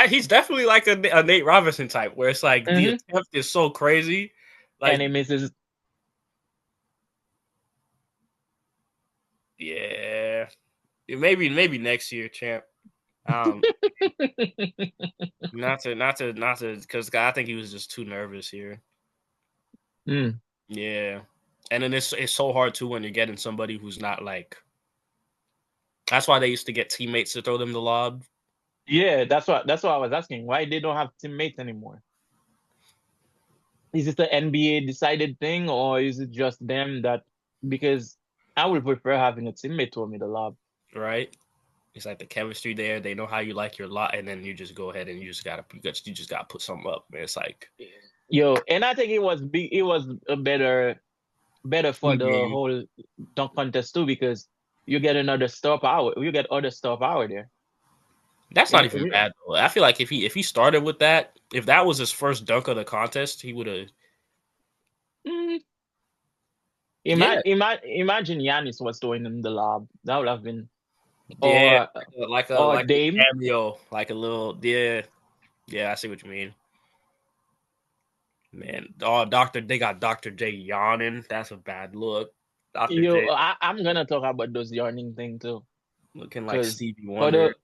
He's definitely like a Nate Robinson type, where it's like the Mm-hmm. attempt is so crazy, And like he misses. yeah, maybe next year, champ. Um, not to, because I think he was just too nervous here. Mm. Yeah, and then it's so hard too when you're getting somebody who's not like. That's why they used to get teammates to throw them the lob. Yeah, that's what I was asking. Why they don't have teammates anymore? Is it the NBA decided thing, or is it just them that? Because I would prefer having a teammate throw me the lob. Right? It's like the chemistry there. They know how you like your lot, and then you just go ahead and you just gotta put something up. Man. It's like Yo, and I think it was big. It was a better for team the game. whole dunk contest too, because you get another star power. You get other star power there. That's not And even bad though. I feel like if he started with that, if that was his first dunk of the contest, he would have. mm, Yeah, imagine Giannis was throwing him the lob. That would have been yeah, or or like a Dame. cameo, like a little yeah. I see what you mean, man. Oh, they got Doctor J yawning. That's a bad look. Doctor J I'm gonna talk about those yarning thing too, looking like because Stevie for Wonder, the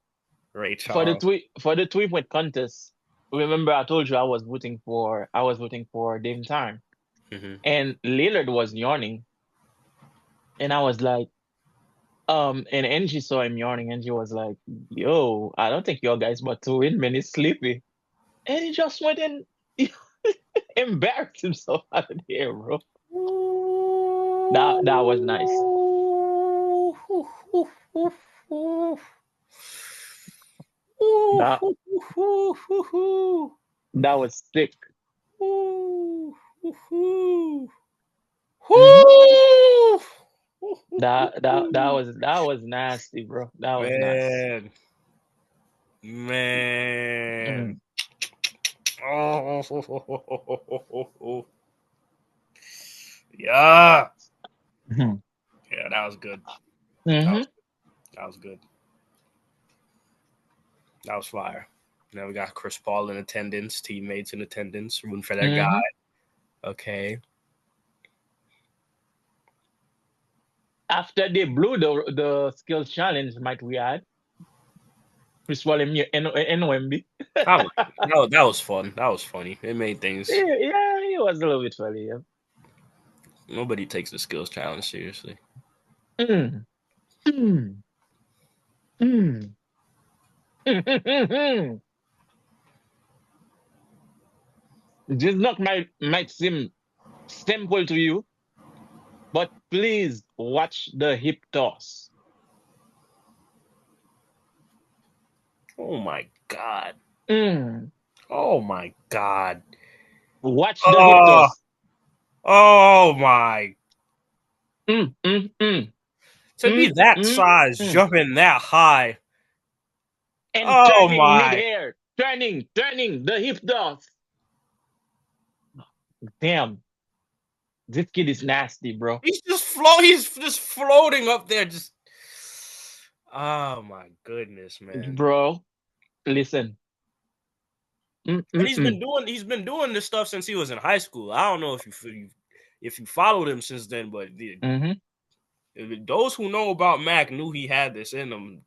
Ray for the Charles. tweet for the 3-point contest, remember I told you I was voting for Dame Time, Hmm. and Lillard was yawning, and I was like, and Angie saw him yawning, and she was like, "Yo, I don't think your guy's about to win, man. He's sleepy," and he just went and embarrassed himself out of there, bro. That was nice. That that was sick. Hmm. That was nasty, bro. That was nasty. Man, man. Mm. Oh, yeah. Hmm. Yeah, that was good. That Hmm. was that was good. That was fire. Now we got Chris Paul in attendance, teammates in attendance, rooting for that guy. Hmm. Okay. After they blew the skills challenge, might we add? Chris Paul and Wemby. I like it. That was fun. That was funny. It made things. Yeah, yeah, it was a little bit funny. Yeah. Nobody takes the skills challenge seriously. Mm. Mm. Mm. This not might seem simple to you, but please watch the hip toss. Oh my god. Mm. Oh my god. Watch the hip Oh, toss. oh my. Mm, mm, mm, To be mm, that mm, size, mm. jumping that high. And Oh turning my. midair, turning the hip toss. Damn, this kid is nasty, bro. He's just floating up there just oh my goodness, man. Bro, listen. Mm, And mm, mm. he's been doing this stuff since he was in high school. I don't know if you followed him since then, but Mm-hmm. those who know about Mac knew he had this in him.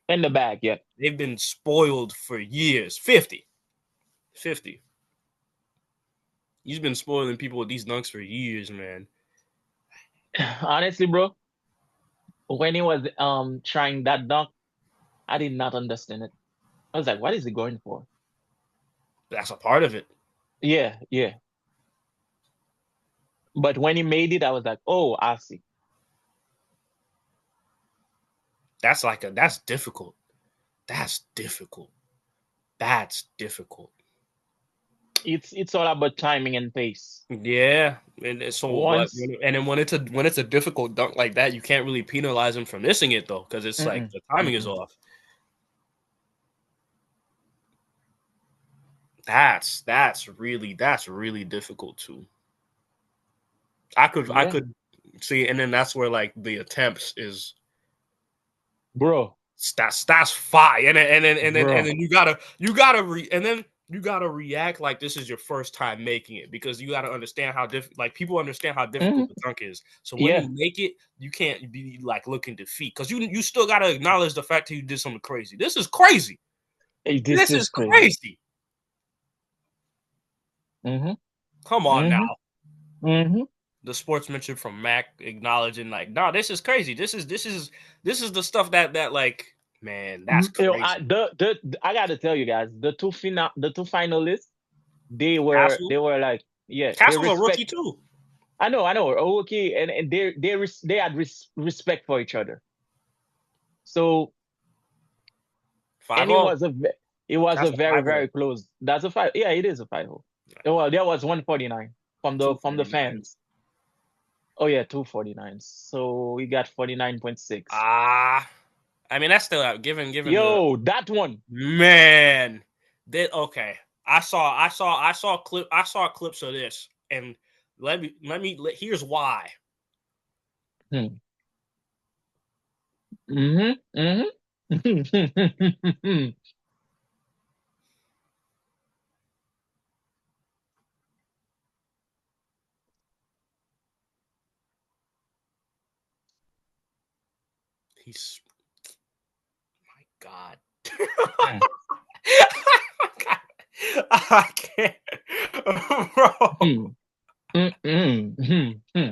In the bag, yeah. They've been spoiled for years. 50. 50. He's been spoiling people with these dunks for years, man. Honestly, bro, when he was trying that dunk, I did not understand it. I was like, what is he going for? That's a part of it. Yeah, yeah. But when he made it, I was like, oh, I see. That's difficult. That's difficult. That's difficult. It's all about timing and pace. Yeah, and so but Once, and then when it's a difficult dunk like that, you can't really penalize him for missing it though, because it's like mm-mm, the timing is mm-mm. off. That's really difficult too. I Yeah, could see, and then that's where like the attempts is bro. That's fire. And bro. then you gotta react like this is your first time making it, because you gotta understand how like people understand how difficult the dunk is. So when Yeah, you make it, you can't be like looking defeat, because you still gotta acknowledge the fact that you did something crazy. This is crazy. this This is is crazy. crazy. Mm-hmm. Come on Mm-hmm. now. Mm-hmm. The sportsmanship from Mac acknowledging like, no, this is crazy. This is the stuff that like, man, that's You know, crazy. I gotta tell you guys, the two finalists, Castle, they were like, yeah, they Castle's a respect. rookie too. I know. Oh, okay, and they had respect for each other. So Five and zero. it was a That's a very 5-0. very close. That's a five. Yeah, it is a 5-0. Well, there was 149 from the 249. fans. Oh yeah, 249. So we got 49.6. Ah, I mean that's still out. Given the Yo, that one. man, that okay. I saw clips of this, and here's why. Hmm. Mm-hmm. Mm-hmm. He's my God. Hmm. I can't, bro. Hmm. Hmm. Hmm. Hmm.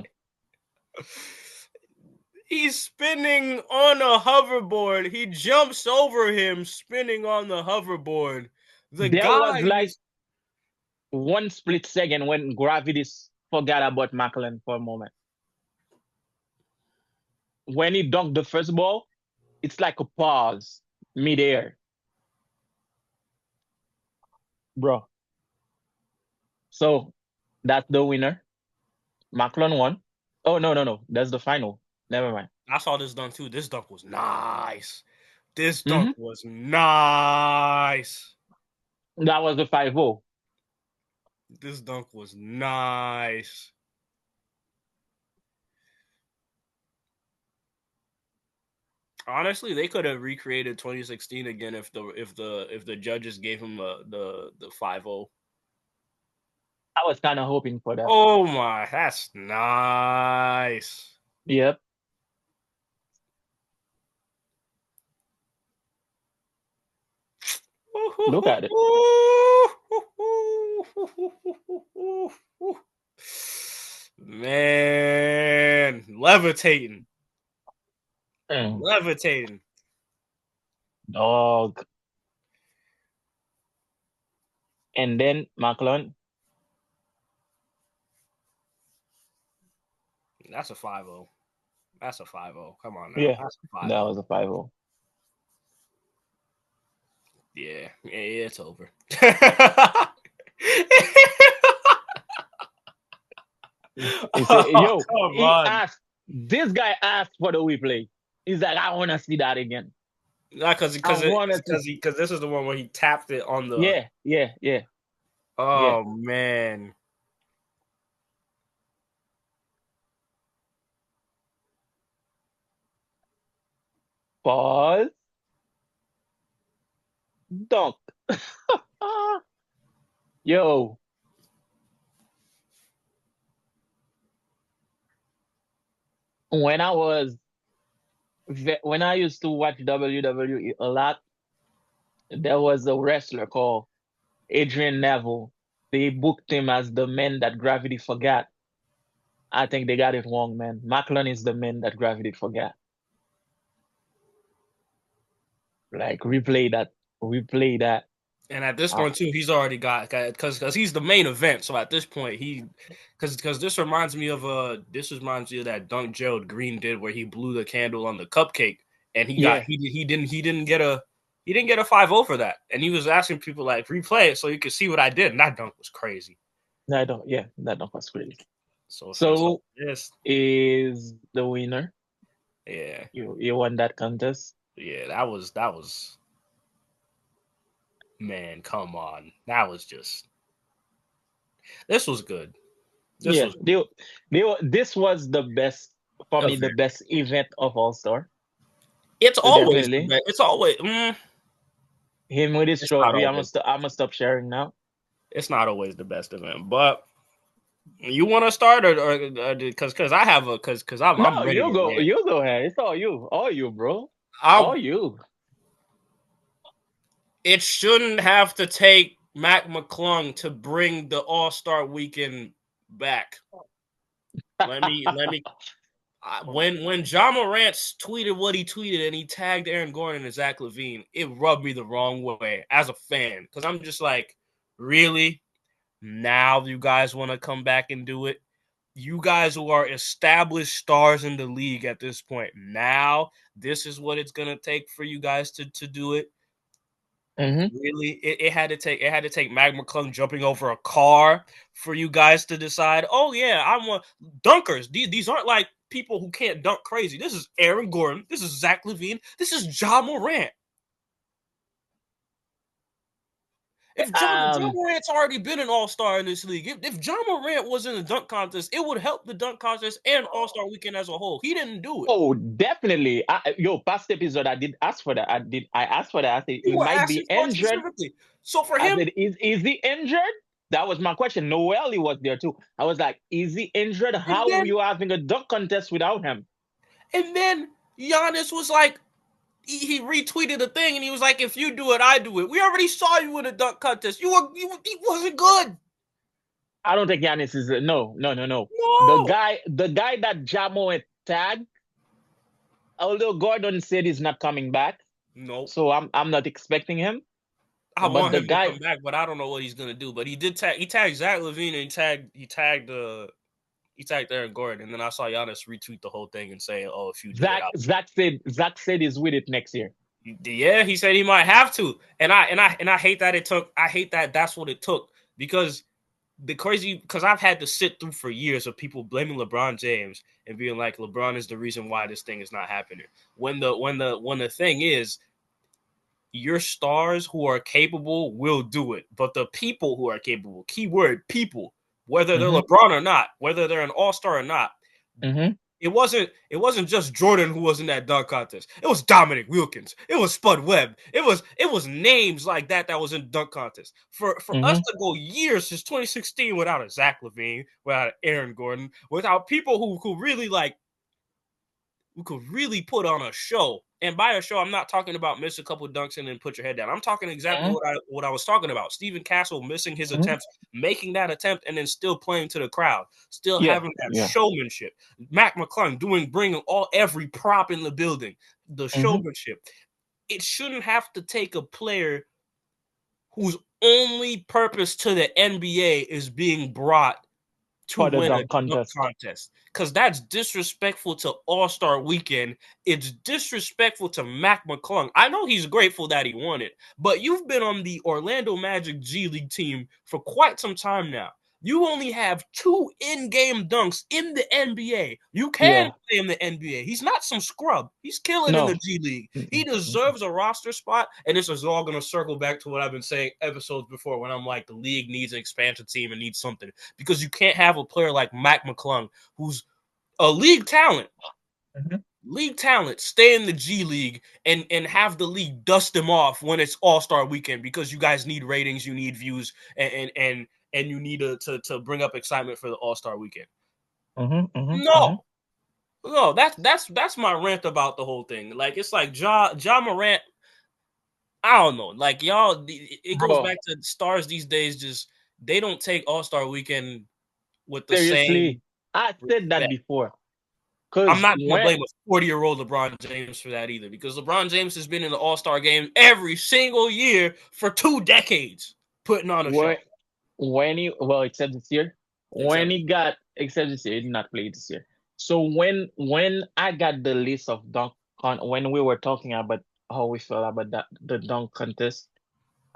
He's spinning on a hoverboard. He jumps over him, spinning on the hoverboard. The There was guy like was one split second when gravity forgot about Macklin for a moment. When he dunked the first ball, it's like a pause midair, bro. So that's the winner. Macklin won. Oh no no no, that's the final. Never mind. I saw this dunk too. This dunk was nice. This dunk Hmm. was nice. That was the 5-0. This dunk was nice. Honestly, they could have recreated 2016 again if the judges gave him the 5-0. I was kind of hoping for that. Oh my, that's nice. Yep. Look at it. Man, levitating. Mm. Levitating. Dog. And then Macklin. That's a 5-0. That's a 5-0. Come on now. Yeah, That's a that 5-0. was a 5-0. Yeah, it's over. He said, Oh, yo, come on. this guy asked for the replay. He's like, I want to see that again. Not I wanted to. because this is the one where he tapped it on the. Yeah, yeah, yeah, yeah. Oh man, Pause. Dunk. Yo, when I was, when I used to watch WWE a lot, there was a wrestler called Adrian Neville. They booked him as the man that gravity forgot. I think they got it wrong, man. Macklin is the man that gravity forgot. Like replay that. and at this Uh, point too, he's already got because he's the main event. So at this point, he because this reminds me of that dunk Gerald Green did where he blew the candle on the cupcake, and yeah, he didn't get a 5-0 for that, and he was asking people like replay it so you could see what I did, and that dunk was crazy. I don't. Yeah, that dunk was crazy. So for so So yes, is the winner. yeah, You won that contest. yeah, that was man, come on, that was just this was good. This Yeah, was this was the best for me, the event. best event of All Star. It's So always the definitely best. It's always him with his it's not trophy. always I'm gonna stop sharing now. it's not always the best event. But you want to start or because I have a because I'm No, ready to rant. you go ahead. It's all you, bro, I all you. It shouldn't have to take Mac McClung to bring the All Star Weekend back. Let me. When John Morant tweeted what he tweeted and he tagged Aaron Gordon and Zach LaVine, it rubbed me the wrong way as a fan because I'm just like, really? Now you guys want to come back and do it? You guys who are established stars in the league at this point, now this is what it's gonna take for you guys to do it. Hmm. Really, it had to take Mag McClung jumping over a car for you guys to decide. Oh yeah, I want dunkers. These aren't like people who can't dunk crazy. This is Aaron Gordon. This is Zach LaVine. This is Ja Morant. If John Um. Morant's already been an All Star in this league, if John Morant was in the dunk contest, it would help the dunk contest and All Star Weekend as a whole. He didn't do it. Oh, definitely. Past episode, I did ask for that. I asked for that. I said You he were might asking be for it injured. specifically. So for I him, said, is he injured? That was my question. Noel, he was there too. I was like, is he injured? and How are then you having a dunk contest without him? and then Giannis was like, he retweeted a thing and he was like, "If you do it, I do it." We already saw you in a dunk contest. He wasn't good. I don't think Giannis is no. No, The guy that Jamo tagged, although Gordon said he's not coming back, no. so I'm not expecting him. I But want the him to guy come back, but I don't know what he's gonna do. But he did tag. He tagged Zach LaVine and he tagged Aaron Gordon, and then I saw Giannis retweet the whole thing and say, "Oh, if you do it, Zach said he's with it next year. yeah." He said he might have to, and I hate that it took. I hate that that's what it took because the crazy because I've had to sit through for years of people blaming LeBron James and being like LeBron is the reason why this thing is not happening. When the thing is your stars who are capable will do it, but the people who are capable, keyword people, whether they're Mm-hmm. LeBron or not, whether they're an all-star or not, Mm-hmm. it wasn't just Jordan who was in that dunk contest. It was Dominic Wilkins. It was Spud Webb. It was names like that was in dunk contest. For us Mm-hmm. to go years since 2016 without a Zach LaVine, without an Aaron Gordon, without people who really like who could really put on a show. And by a show, I'm not talking about miss a couple dunks and then put your head down. I'm talking exactly Mm-hmm. what I was talking about. Stephen Castle missing his Mm-hmm. attempts, making that attempt, and then still playing to the crowd, still Yeah. having that Yeah. showmanship. Mac McClung bringing every prop in the building, the Mm-hmm. showmanship. It shouldn't have to take a player whose only purpose to the NBA is being brought to For the win a dunk dunk contest. contest because that's disrespectful to All Star Weekend. It's disrespectful to Mac McClung. I know he's grateful that he won it, but you've been on the Orlando Magic G League team for quite some time now. You only have 2 in-game dunks in the NBA. You can Yeah. play in the NBA. He's not some scrub. He's killing in the No. G League. He Mm-mm. Mm-mm. deserves a roster spot. And this is all going to circle back to what I've been saying episodes before when I'm like, the league needs an expansion team and needs something because you can't have a player like Mac McClung, who's a Mhm. league talent, stay in the G League and have the league dust him off when it's All Star Weekend because you guys need ratings, you need views, and you need to bring up excitement for the All Star Weekend. Mhm. Mhm. No, Mhm. no, that's my rant about the whole thing. Like it's like Ja Morant. I don't know. Like y'all, it goes Bro, back to stars these days. Just they don't take All Star Weekend with the seriously, same I said that respect. before. I'm Cause not going to when blame a 40-year-old LeBron James for that either, because LeBron James has been in the All Star game every single year for 2 decades, putting on a when show. except this year, Except when he got except this year, he did not play this year. So when I got the list of when we were talking about how we felt about that the dunk contest,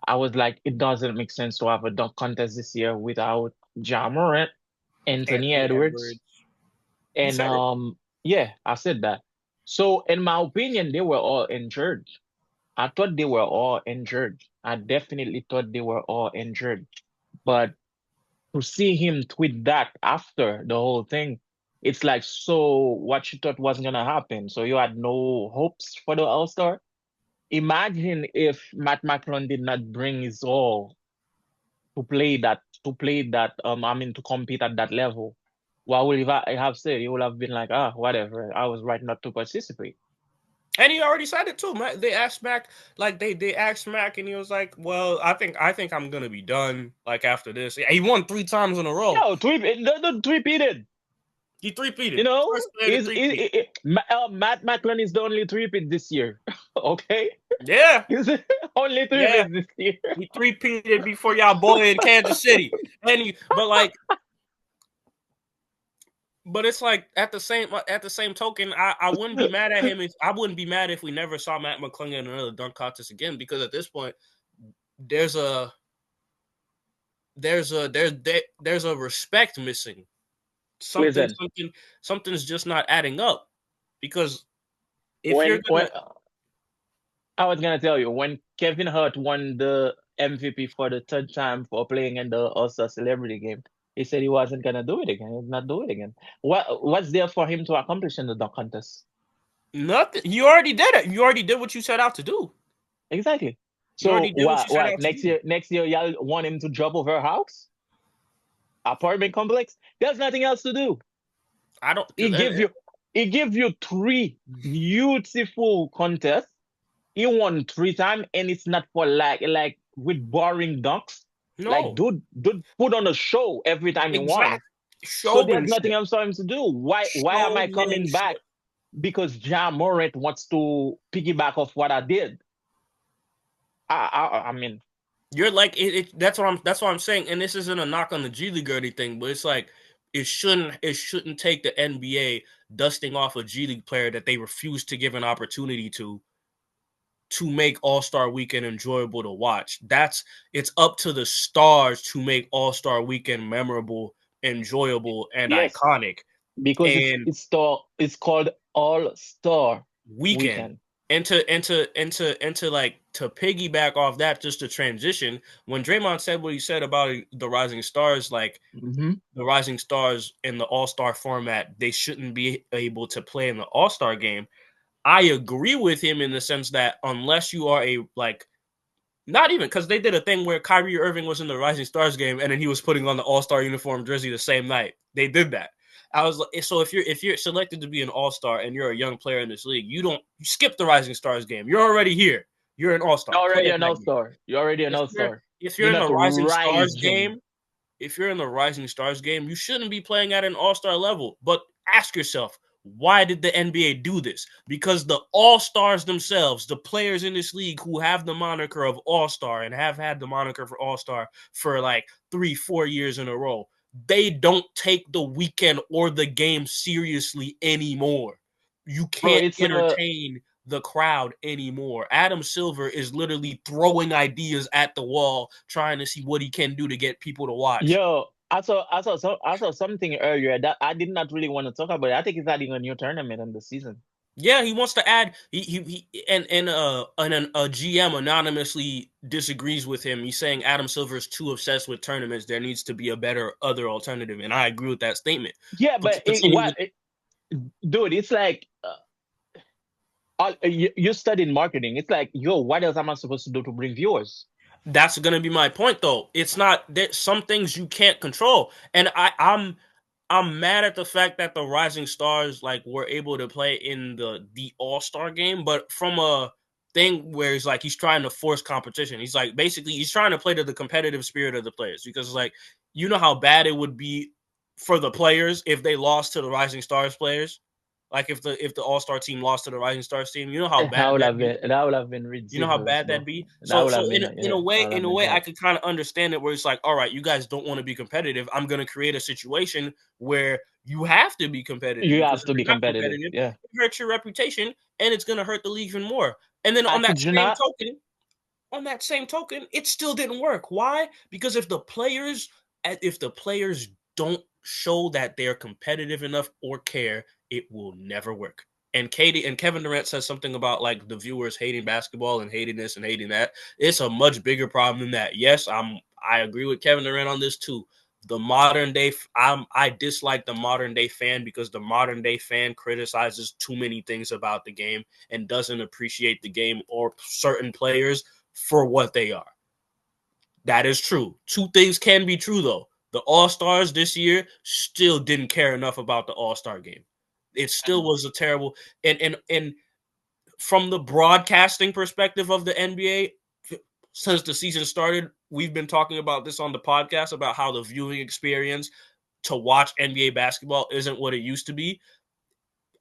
I was like, it doesn't make sense to have a dunk contest this year without Ja Morant, Anthony Anthony Edwards, Edwards, you and said it. yeah, I said that. So in my opinion, they were all injured. I thought they were all injured. I definitely thought they were all injured. But to see him tweet that after the whole thing, it's like, so what you thought was gonna happen? So you had no hopes for the All-Star? Imagine if Matt McClung did not bring his all I mean to compete at that level. What would I have said? He would have been like, ah, whatever. I was right not to participate. And he already said it too. They asked Mac, like they asked Mac, and he was like, "Well, I think I'm gonna be done. Like after this, yeah, he won 3 times in a row. Yo, the three-peated. He You three-peated. know, First player to three-peat. Matt McClung is the only three-peat this year. Okay? Yeah, He's the only yeah. three-peat this year. He three-peated before y'all boy in Kansas City. But it's like at the same token, I wouldn't be mad at him if I wouldn't be mad if we never saw Matt McClung in another dunk contest again, because at this point there's a there's a respect missing. Something Listen, something something's just not adding up, because if you're when gonna I was gonna tell you, when Kevin Hart won the MVP for the third time for playing in the All-Star Celebrity Game, he said he wasn't gonna do it again. He'd not do it again. What's there for him to accomplish in the dunk contest? nothing, you already did it. You already did what you set out to do. Exactly. You So already did what you set what out to next do. year? Next year, y'all want him to jump over a house, apartment complex? There's nothing else to do. I don't. He give you he give you three beautiful contests. He won three times, and it's not for like with boring dunks. Like, No, dude put on a show every time he won. exact So there's nothing showmanship, else for him to do. Why am I coming back? showmanship. Because Ja Morant wants to piggyback off what I did. I mean, You're like That's what I'm saying, and this isn't a knock on the G League or anything, but it's like it shouldn't take the NBA dusting off a G League player that they refuse to give an opportunity to make All-Star Weekend enjoyable to watch. It's up to the stars to make All-Star Weekend memorable, enjoyable, and yes, iconic. because And it's called All Star weekend. Weekend. And to like to piggyback off that, just to transition, when Draymond said what he said about the Rising Stars, like Hmm. the Rising Stars in the All-Star format, they shouldn't be able to play in the All-Star game. I agree with him in the sense that unless you are a like not even, because they did a thing where Kyrie Irving was in the Rising Stars game and then he was putting on the All-Star uniform jersey the same night. They did that. I was like, so if you're selected to be an All-Star and you're a young player in this league, you skip the Rising Stars game. You're already here. You're an You're All-Star. Play already at an that All game. Star. You're already an If All you're Star. if you're You're in not the Rising Stars rising. game, if you're in the Rising Stars game, you shouldn't be playing at an All-Star level. But ask yourself, why did the NBA do this? Because the All-Stars themselves, the players in this league who have the moniker of All-Star and have had the moniker for All-Star for like 3-4 years in a row, they don't take the weekend or the game seriously anymore. You Bro, can't it's a entertain the crowd anymore. Adam Silver is literally throwing ideas at the wall, trying to see what he can do to get people to watch. Yo, I saw something earlier that I did not really want to talk about. I think it's adding a new tournament in the season. Yeah, he wants to add and a GM anonymously disagrees with him. He's saying Adam Silver is too obsessed with tournaments. There needs to be a better other alternative, and I agree with that statement. Yeah, But but to continue, dude, it's like you studied marketing. It's like, yo, what else am I supposed to do to bring viewers? that's going to be my point, though. It's not that some things you can't control, and I'm mad at the fact that the Rising Stars like were able to play in the All-Star game, but from a thing where he's trying to force competition. He's like basically he's trying to play to the competitive spirit of the players, because like you know how bad it would be for the players if they lost to the Rising Stars players. Like if the All-Star team lost to the Rising Stars team, you know how bad that'd be. That would have been You know how ridiculous, bad that'd bro. be. That So would so have been in a way that would have been I hell. could kind of understand it, where it's like, all right, you guys don't want to be competitive. I'm gonna create a situation where you have to be competitive, You because have if to be you're not competitive. competitive, Yeah. it hurts your reputation and it's gonna hurt the league even more. And then I kid you not. on that same token, it still didn't work. Why? Because if the players don't show that they're competitive enough or care, it will never work. And Katie and Kevin Durant says something about like the viewers hating basketball and hating this and hating that. It's a much bigger problem than that. Yes, I agree with Kevin Durant on this too. The modern day, I dislike the modern day fan because the modern day fan criticizes too many things about the game and doesn't appreciate the game or certain players for what they are. That is true. Two things can be true though. The All Stars this year still didn't care enough about the All Star game. It still was a terrible and from the broadcasting perspective of the NBA, since the season started, we've been talking about this on the podcast about how the viewing experience to watch NBA basketball isn't what it used to be.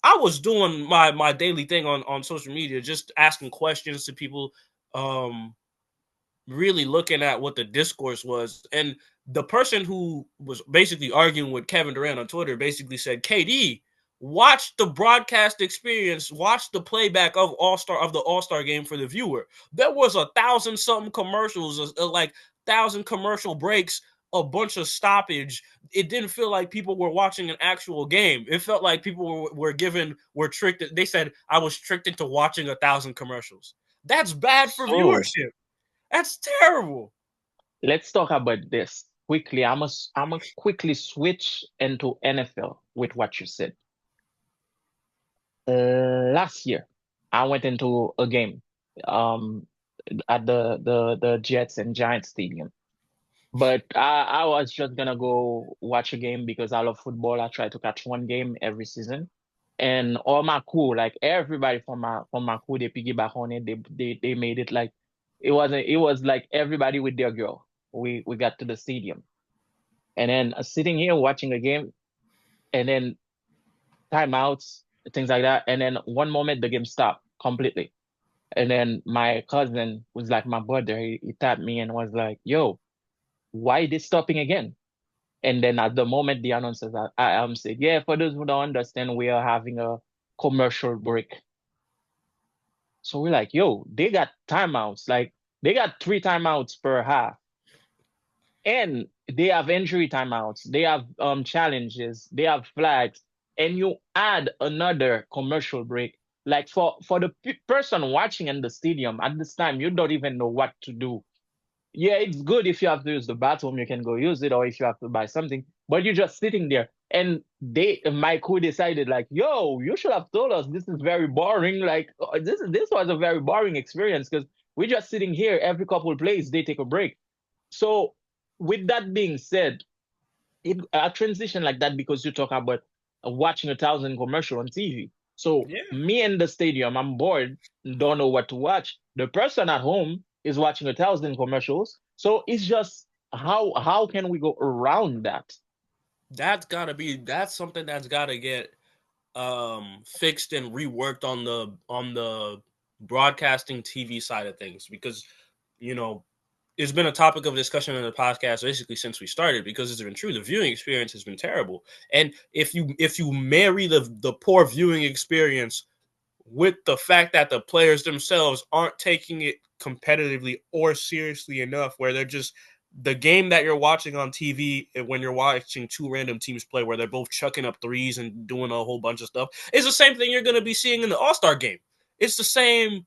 I was doing my daily thing on social media, just asking questions to people, um, really looking at what the discourse was. And the person who was basically arguing with Kevin Durant on Twitter basically said, KD, watch the broadcast experience, watch the playback of the All-Star game for the viewer. There was 1,000 something commercials, like 1,000 commercial breaks, a bunch of stoppage. It didn't feel like people were watching an actual game. It felt like people were tricked. They said I was tricked into watching 1,000 commercials. That's bad for So viewership. That's terrible. let's talk about this quickly. I'm a quickly switch into NFL with what you said. Last year, I went into a game um at the Jets and Giants stadium. But I was just gonna go watch a game because I love football. I try to catch one game every season. And all my crew, like everybody from my crew, they piggyback on it. They made it like it was like everybody with their girl. We got to the stadium. And then sitting here watching a game and then timeouts, things like that. And then one moment the game stopped completely. And then my cousin was like my brother, he tapped me and was like, yo, why this stopping again? And then at the moment the announcers said, yeah, for those who don't understand, we are having a commercial break. So we're like, yo, they got timeouts. Like they got three timeouts per half. And they have injury timeouts, they have challenges, they have flags, and you add another commercial break. Like for the person watching in the stadium at this time, you don't even know what to do. Yeah, it's good if you have to use the bathroom, you can go use it, or if you have to buy something, but you're just sitting there. And my crew decided, like, yo, you should have told us this is very boring. Like, this was a very boring experience because we're just sitting here every couple of plays, they take a break. So, with that being said, a transition like that because you talk about watching 1,000 commercial on TV. So Yeah, me in the stadium, I'm bored, don't know what to watch. The person at home is watching 1,000 commercials. So it's just how can we go around that? that's something that's gotta get fixed and reworked on the broadcasting TV side of things because you know it's been a topic of discussion in the podcast basically since we started because it's been true. The viewing experience has been terrible, and if you marry the poor viewing experience with the fact that the players themselves aren't taking it competitively or seriously enough, where they're just the game that you're watching on TV when you're watching two random teams play, where they're both chucking up threes and doing a whole bunch of stuff, is the same thing you're going to be seeing in the All Star game. It's the same.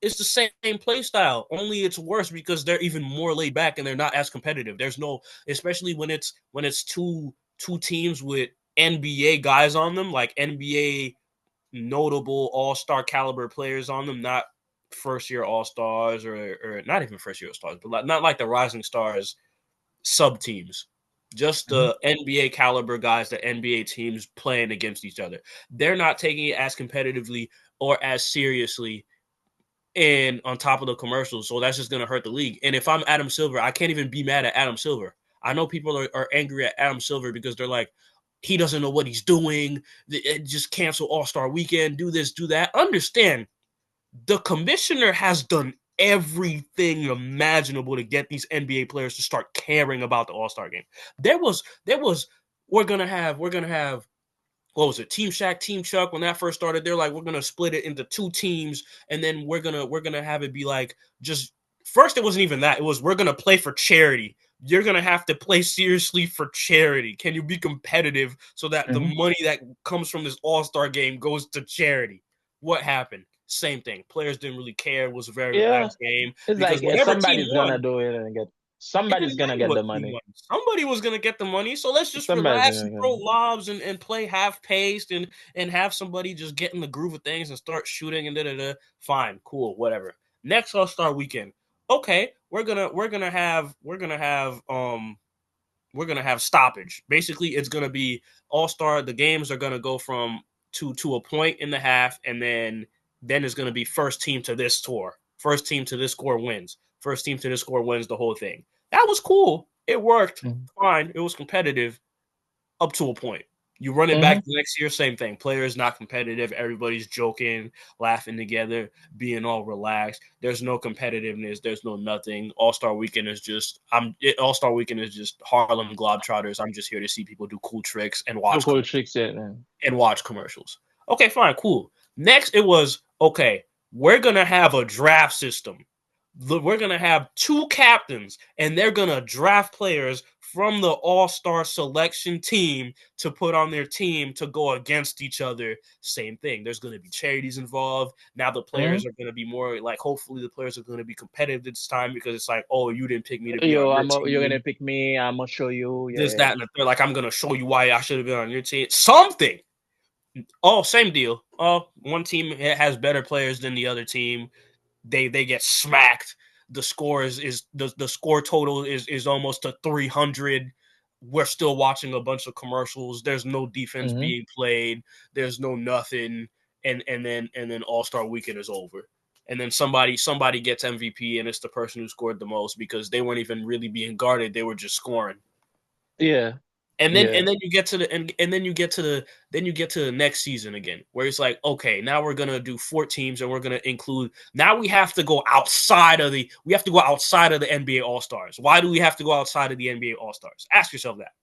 It's the same play style, only it's worse because they're even more laid back and they're not as competitive. There's no, especially when it's two teams with NBA guys on them, like NBA notable all-star caliber players on them, not first year all-stars or not even first year all-stars, but not like the rising stars sub teams. Just Mhm. the NBA caliber guys, the NBA teams playing against each other. They're not taking it as competitively or as seriously and on top of the commercials. So that's just going to hurt the league. And if I'm Adam Silver, I can't even be mad at Adam Silver. I know people are angry at Adam Silver because they're like, he doesn't know what he's doing. Just cancel All Star Weekend, do this, do that. Understand, the commissioner has done everything imaginable to get these NBA players to start caring about the All Star game. There was we're gonna have what was it, Team Shaq, Team Chuck, when that first started, they're like, we're gonna split it into two teams, and then we're gonna have it be like just first it wasn't even that. It was we're gonna play for charity. You're gonna have to play seriously for charity. Can you be competitive so that the Mhm. money that comes from this all-star game goes to charity? What happened? Same thing. Players didn't really care. It was a very Yeah, relaxed game it's because like whatever team somebody's gonna won, do it and get. It didn't Somebody's gonna matter get what the team money. won. Somebody was gonna get the money. So let's just Somebody's relax and gonna get throw it. lobs and play half paced and have somebody just get in the groove of things and start shooting and da da da. Fine, cool, whatever. Next All Star weekend. Okay, we're gonna have stoppage. Basically, it's gonna be All Star. The games are gonna go from to a point in the half, and then it's gonna be first team to this score. First team to this score wins. First team to this score wins the whole thing. That was cool. It worked Mm-hmm. fine. It was competitive up to a point. You run it back Mm-hmm. the next year, same thing. Players not competitive. Everybody's joking, laughing together, being all relaxed. There's no competitiveness. There's no nothing. All Star Weekend is just All Star Weekend is just Harlem Globetrotters. I'm just here to see people do cool tricks and No watch cool tricks yet, man. commercials. Okay, fine, cool. Next, it was okay. We're gonna have a draft system. We're gonna have two captains, and they're gonna draft players from the All-Star selection team to put on their team to go against each other. Same thing. There's gonna be charities involved. Now the Mm-hmm. players are gonna be more like. Hopefully, the players are gonna be competitive this time because it's like, oh, you didn't pick me to be on Yo, your you're gonna team. pick me. I'm gonna show you. This, Yeah. that, and the third. Like, I'm gonna show you why I should have been on your team. Something. Oh, same deal. Oh, one team has better players than the other team. They get smacked. The score is the score total is almost to 300. We're still watching a bunch of commercials. There's no defense Mm-hmm. being played. There's no nothing. And then All Star Weekend is over. And then somebody gets MVP and it's the person who scored the most because they weren't even really being guarded. They were just scoring. Yeah. And then Yeah. and then you get to the and then you get to the next season again where it's like, okay, now we're gonna do 4 teams and we're gonna include, now we have to go outside of the NBA All Stars. Why do we have to go outside of the NBA All Stars? Ask yourself that.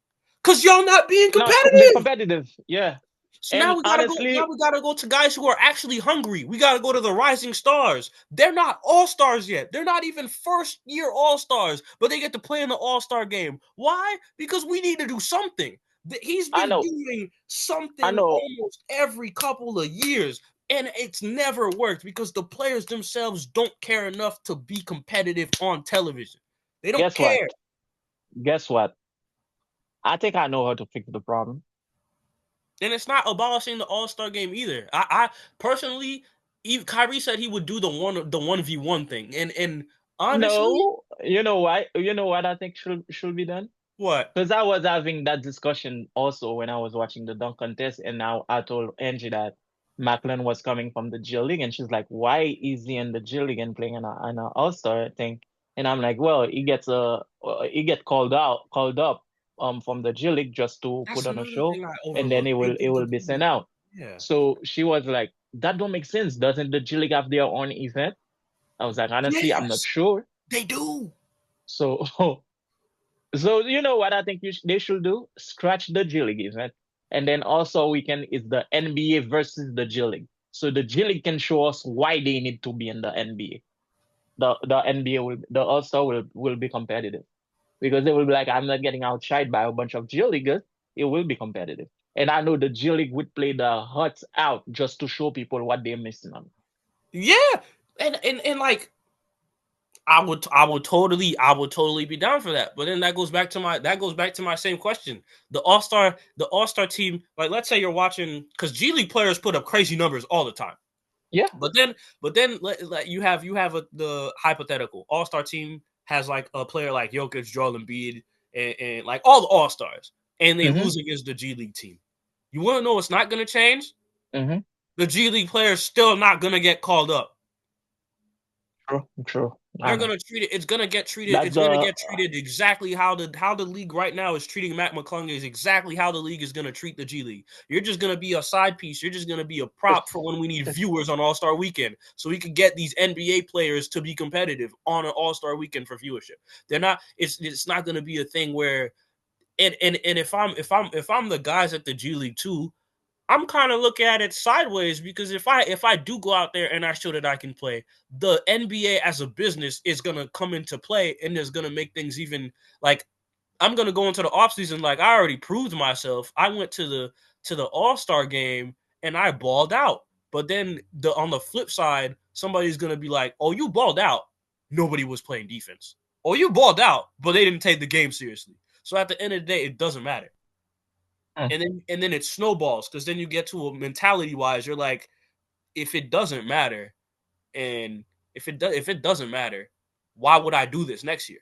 Because y'all not being Not being competitive. competitive. Yeah. So now And we gotta go. Now honestly, we gotta go to guys who are actually hungry. We gotta go to the rising stars. They're not all stars yet. They're not even first year all stars, but they get to play in the all star game. Why? Because we need to do something. He's I been know. doing I something know. almost every couple of years, and it's never worked because the players themselves don't care enough to be competitive on television. They don't Guess what? care. Guess what? I think I know how to fix the problem. And it's not abolishing the All Star game either. I personally, Kyrie said he would do the 1v1 thing, and honestly, No, you know why? You know what I think should be done? what? Because I was having that discussion also when I was watching the dunk contest, and now I told Angie that Macklin was coming from the G League, and she's like, "Why is he in the G League and playing an All Star thing?" And I'm like, "Well, he get called up from the G League just to put That's on a another show, thing I and then overlook. They it do will be sent the out." yeah. So she was like, "That don't make sense. Doesn't the G League have their own event?" I was like, "Honestly, I'm not Yes, sure." they do. So So you know what I think they should do? Scratch the G League event, and then also we can is the NBA versus the G League. So the G League can show us why they need to be in the NBA. The NBA will the All Star will be competitive because they will be like, I'm not getting outshined by a bunch of G Leaguers. It will be competitive, and I know the G League would play the hearts out just to show people what they're missing on. Yeah, and like I would totally be down for that. But then that goes back to my same question. The All Star team, like let's say you're watching because G League players put up crazy numbers all the time. Yeah. But then the hypothetical All Star team has like a player like Jokic, Joel Embiid, and like all the All Stars, and they Mm-hmm. lose against the G League team. You want to know what's not going to change? Mm-hmm. The G League players still not going to get called up. True. True. I They're know. gonna treat it. It's gonna get treated. That's It's gonna the get treated exactly how the league right now is treating Matt McClung is exactly how the league is gonna treat the G League. You're just gonna be a side piece. You're just gonna be a prop for when we need viewers on All Star Weekend, so we can get these NBA players to be competitive on an All Star Weekend for viewership. They're not. It's not gonna be a thing where and if I'm the guys at the G League too, I'm kind of looking at it sideways because if I do go out there and I show that I can play, the NBA as a business is gonna come into play and is gonna make things even like I'm gonna go into the offseason like I already proved myself. I went to the All-Star game and I balled out. But then on the flip side, somebody's gonna be like, "Oh, you balled out. Nobody was playing defense." or you balled out, but they didn't take the game seriously. So at the end of the day, it doesn't matter. Mm. And then it snowballs because then you get to a mentality wise, you're like, if it doesn't matter, and if it doesn't matter, why would I do this next year?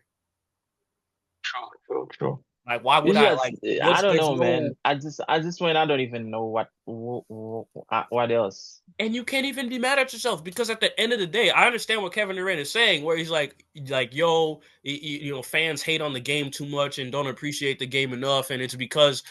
True, true, true. Like, why would It's I just like? I What's don't there's know, no man. I just went. I don't even know what else. and you can't even be mad at yourself because at the end of the day, I understand what Kevin Durant is saying, where he's like, yo, fans hate on the game too much and don't appreciate the game enough, and it's because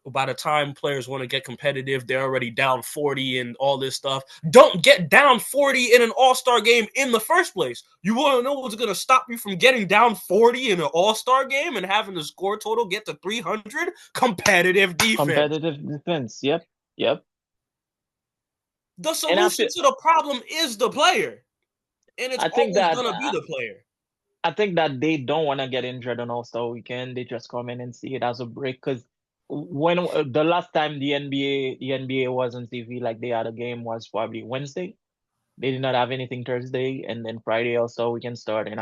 by the time players want to get competitive, they're already down 40 and all this stuff. Don't get down 40 in an All-Star game in the first place. You want to know what's going to stop you from getting down 40 in an All-Star game and having the score total get to 300? Competitive defense. Competitive defense. Yep, yep. The And I solution feel to the problem is the player, and it's I think always that gonna be the player. I think that they don't want to get injured on All-Star weekend. They just come in and see it as a break. Because when the last time the NBA was on TV, like they had a game, was probably Wednesday. They did not have anything Thursday, and then Friday also we can start. And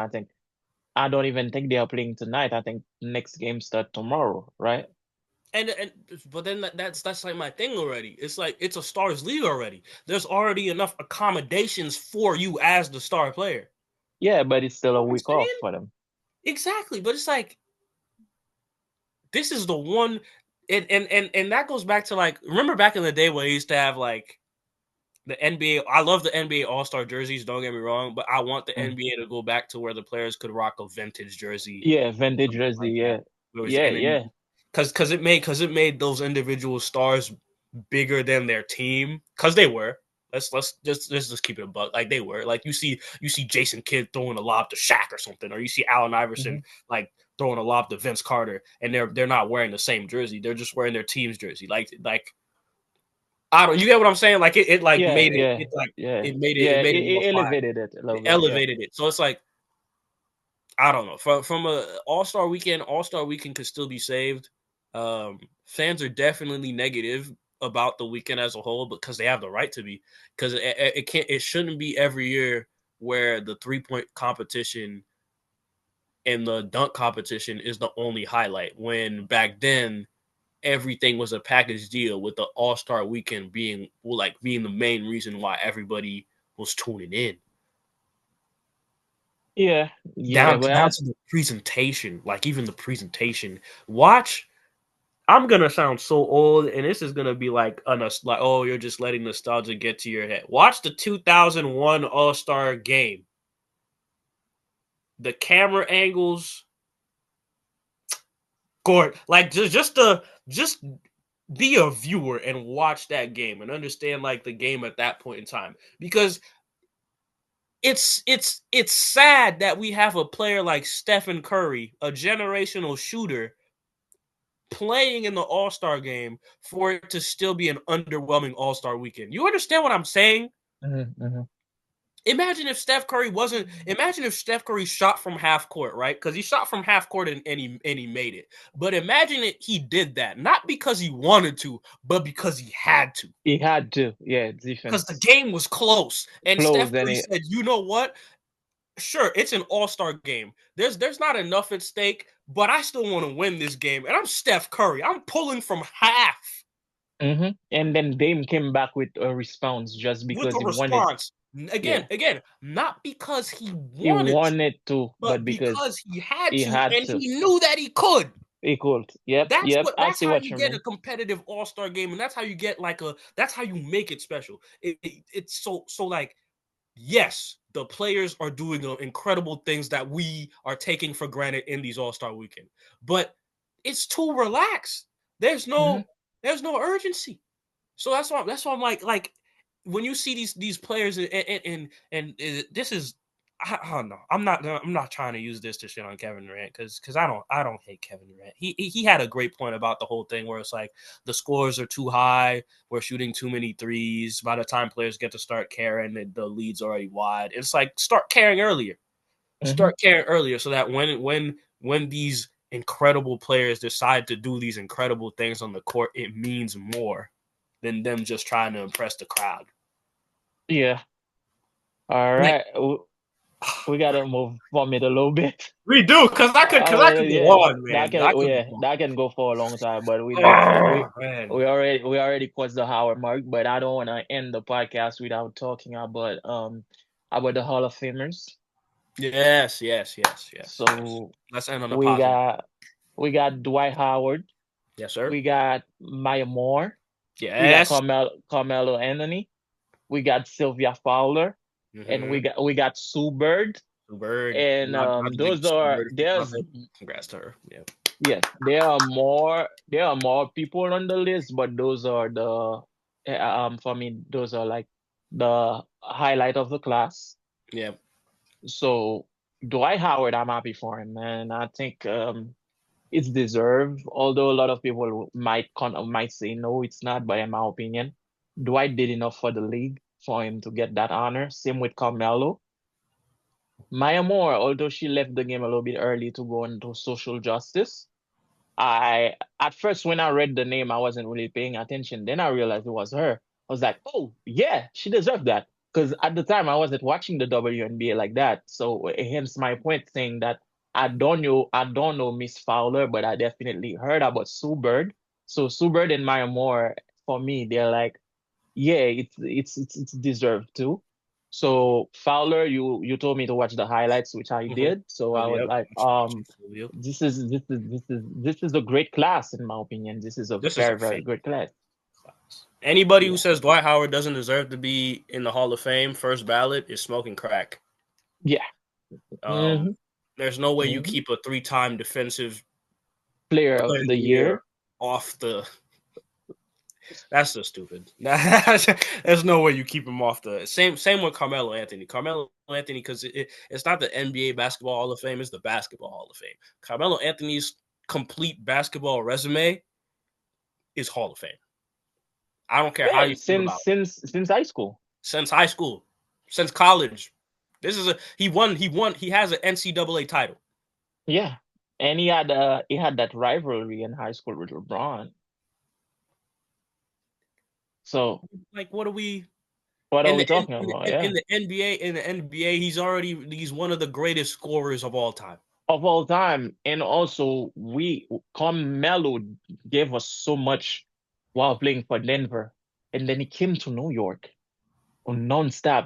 I don't even think they are playing tonight. I think next game start tomorrow, right? And but then that's like my thing already. It's like it's a stars league already. There's already enough accommodations for you as the star player. Yeah, but it's still You a know what I'm week off saying? for them. Exactly, but it's like this is the one, and that goes back to like remember back in the day when they used to have like the NBA. I love the NBA All Star jerseys. Don't get me wrong, but I want the Mm. NBA to go back to where the players could rock a vintage jersey Yeah, vintage something jersey. like that. Yeah, It was, yeah, and then yeah. because it made those individual stars bigger than their team because they were. Let's just keep it a buck. Like they were. Like you see Jason Kidd throwing a lob to Shaq or something, or you see Allen Hmm. Iverson like throwing a lob to Vince Carter, and they're not wearing the same jersey. They're just wearing their team's jersey. Like I don't. You get what I'm saying? Like it like Yeah, made it. yeah, It like yeah, it yeah. made it more It fire. elevated it a It little bit. Yeah. elevated it. So it's like I don't know. From a All Star weekend could still be saved. Fans are definitely negative about the weekend as a whole because they have the right to be. Because it shouldn't be every year where the 3-point competition and the dunk competition is the only highlight. When back then everything was a package deal with the All Star weekend being the main reason why everybody was tuning in. Yeah, yeah, down but down to the presentation, like even the presentation. Watch, I'm gonna sound so old, and this is gonna be like like oh, you're just letting nostalgia get to your head. Watch the 2001 All Star Game. The camera angles, Gord, like just be a viewer and watch that game and understand like the game at that point in time because it's sad that we have a player like Stephen Curry, a generational shooter, playing in the All Star game for it to still be an underwhelming All Star weekend. You understand what I'm saying? hmm. Imagine if Steph Curry shot from half court, right? Because he shot from half court and he made it. But imagine it he did that, not because he wanted to, but because he had to. He had to. Yeah, Because the defense game was close. And close Steph and Curry it. said, you know what? Sure, it's an all-star game. There's not enough at stake, but I still want to win this game. And I'm Steph Curry. I'm pulling from half. And then Dame came back with a response just With because a he wanted. response. Yeah, Again, not because he he wanted to, wanted to, but but because because he had he to, had and to. he knew that he could. He could. Yep, yep. I That's see how what you you get a mean. competitive all-star game, and that's how you get that's how you make it special. It's so like yes, the players are doing incredible things that we are taking for granted in these all-star weekend, but it's too relaxed. There's Hmm. no there's no urgency. So that's why I'm like when you see these players and this is I don't know. I'm not trying to use this to shit on Kevin Durant because I don't hate Kevin Durant. He had a great point about the whole thing where it's like the scores are too high, we're shooting too many threes. By the time players get to start caring, the lead's already wide. It's like start caring earlier. Hmm. Start caring earlier so that when these incredible players decide to do these incredible things on the court, it means more than them just trying to impress the crowd. Yeah. All Like right. We gotta move from it a little bit. We do, cause I could go Yeah, on, man. I could go on. that can go for a long time, but we need to Oh man. we already crossed the hour mark, but I don't want to end the podcast without talking about the Hall of Famers. Yes, yes, yes, yes, yes. So Let's end on a we positive. got we got Dwight Howard, Yes, sir. we got Maya Moore, we got Yes. Carmelo Anthony, we got Sylvia Fowler, and Mm-hmm. we got Sue Bird, Bird. and Not a big those are Bird there's prophet. Congrats to her. Yeah. yes, there are more people on the list, but those are the for me those are like the highlight of the class. Yeah. So Dwight Howard, I'm happy for him, man. I think it's deserved, although a lot of people might say no, it's not, but in my opinion, Dwight did enough for the league for him to get that honor. Same with Carmelo. Maya Moore, although she left the game a little bit early to go into social justice, I at first when I read the name, I wasn't really paying attention. Then I realized it was her. I was like, oh yeah, she deserved that. Because at the time I wasn't watching the WNBA like that. So hence my point saying that I don't know Miss Fowler, but I definitely heard about Sue Bird. So Sue Bird and Maya Moore, for me, they're like, yeah, it's deserved too. So Fowler, you told me to watch the highlights, which I Mm-hmm. did. So Oh, I was yep. like, Yep. this is a great class in my opinion. This is a This is a very, very fake good class. class. Anybody who Yeah. says Dwight Howard doesn't deserve to be in the Hall of Fame first ballot is smoking crack. Yeah. Um, hmm there's no way you hmm keep a three-time defensive Player of player of the the year year. off the. That's just stupid. There's no way you keep him off the same. Same with Carmelo Anthony. Carmelo Anthony, because it's not the NBA Basketball Hall of Fame; it's the Basketball Hall of Fame. Carmelo Anthony's complete basketball resume is Hall of Fame. I don't care how Yeah, you feel about it. since high school. Since high school, since college. This is a he has an NCAA title. Yeah. And he had that rivalry in high school with LeBron. So Like what are we what are in we the talking about? in Yeah. the NBA he's one of the greatest scorers of all time. Of all time. And also we Carmelo gave us so much while playing for Denver. And then he came to New York on nonstop.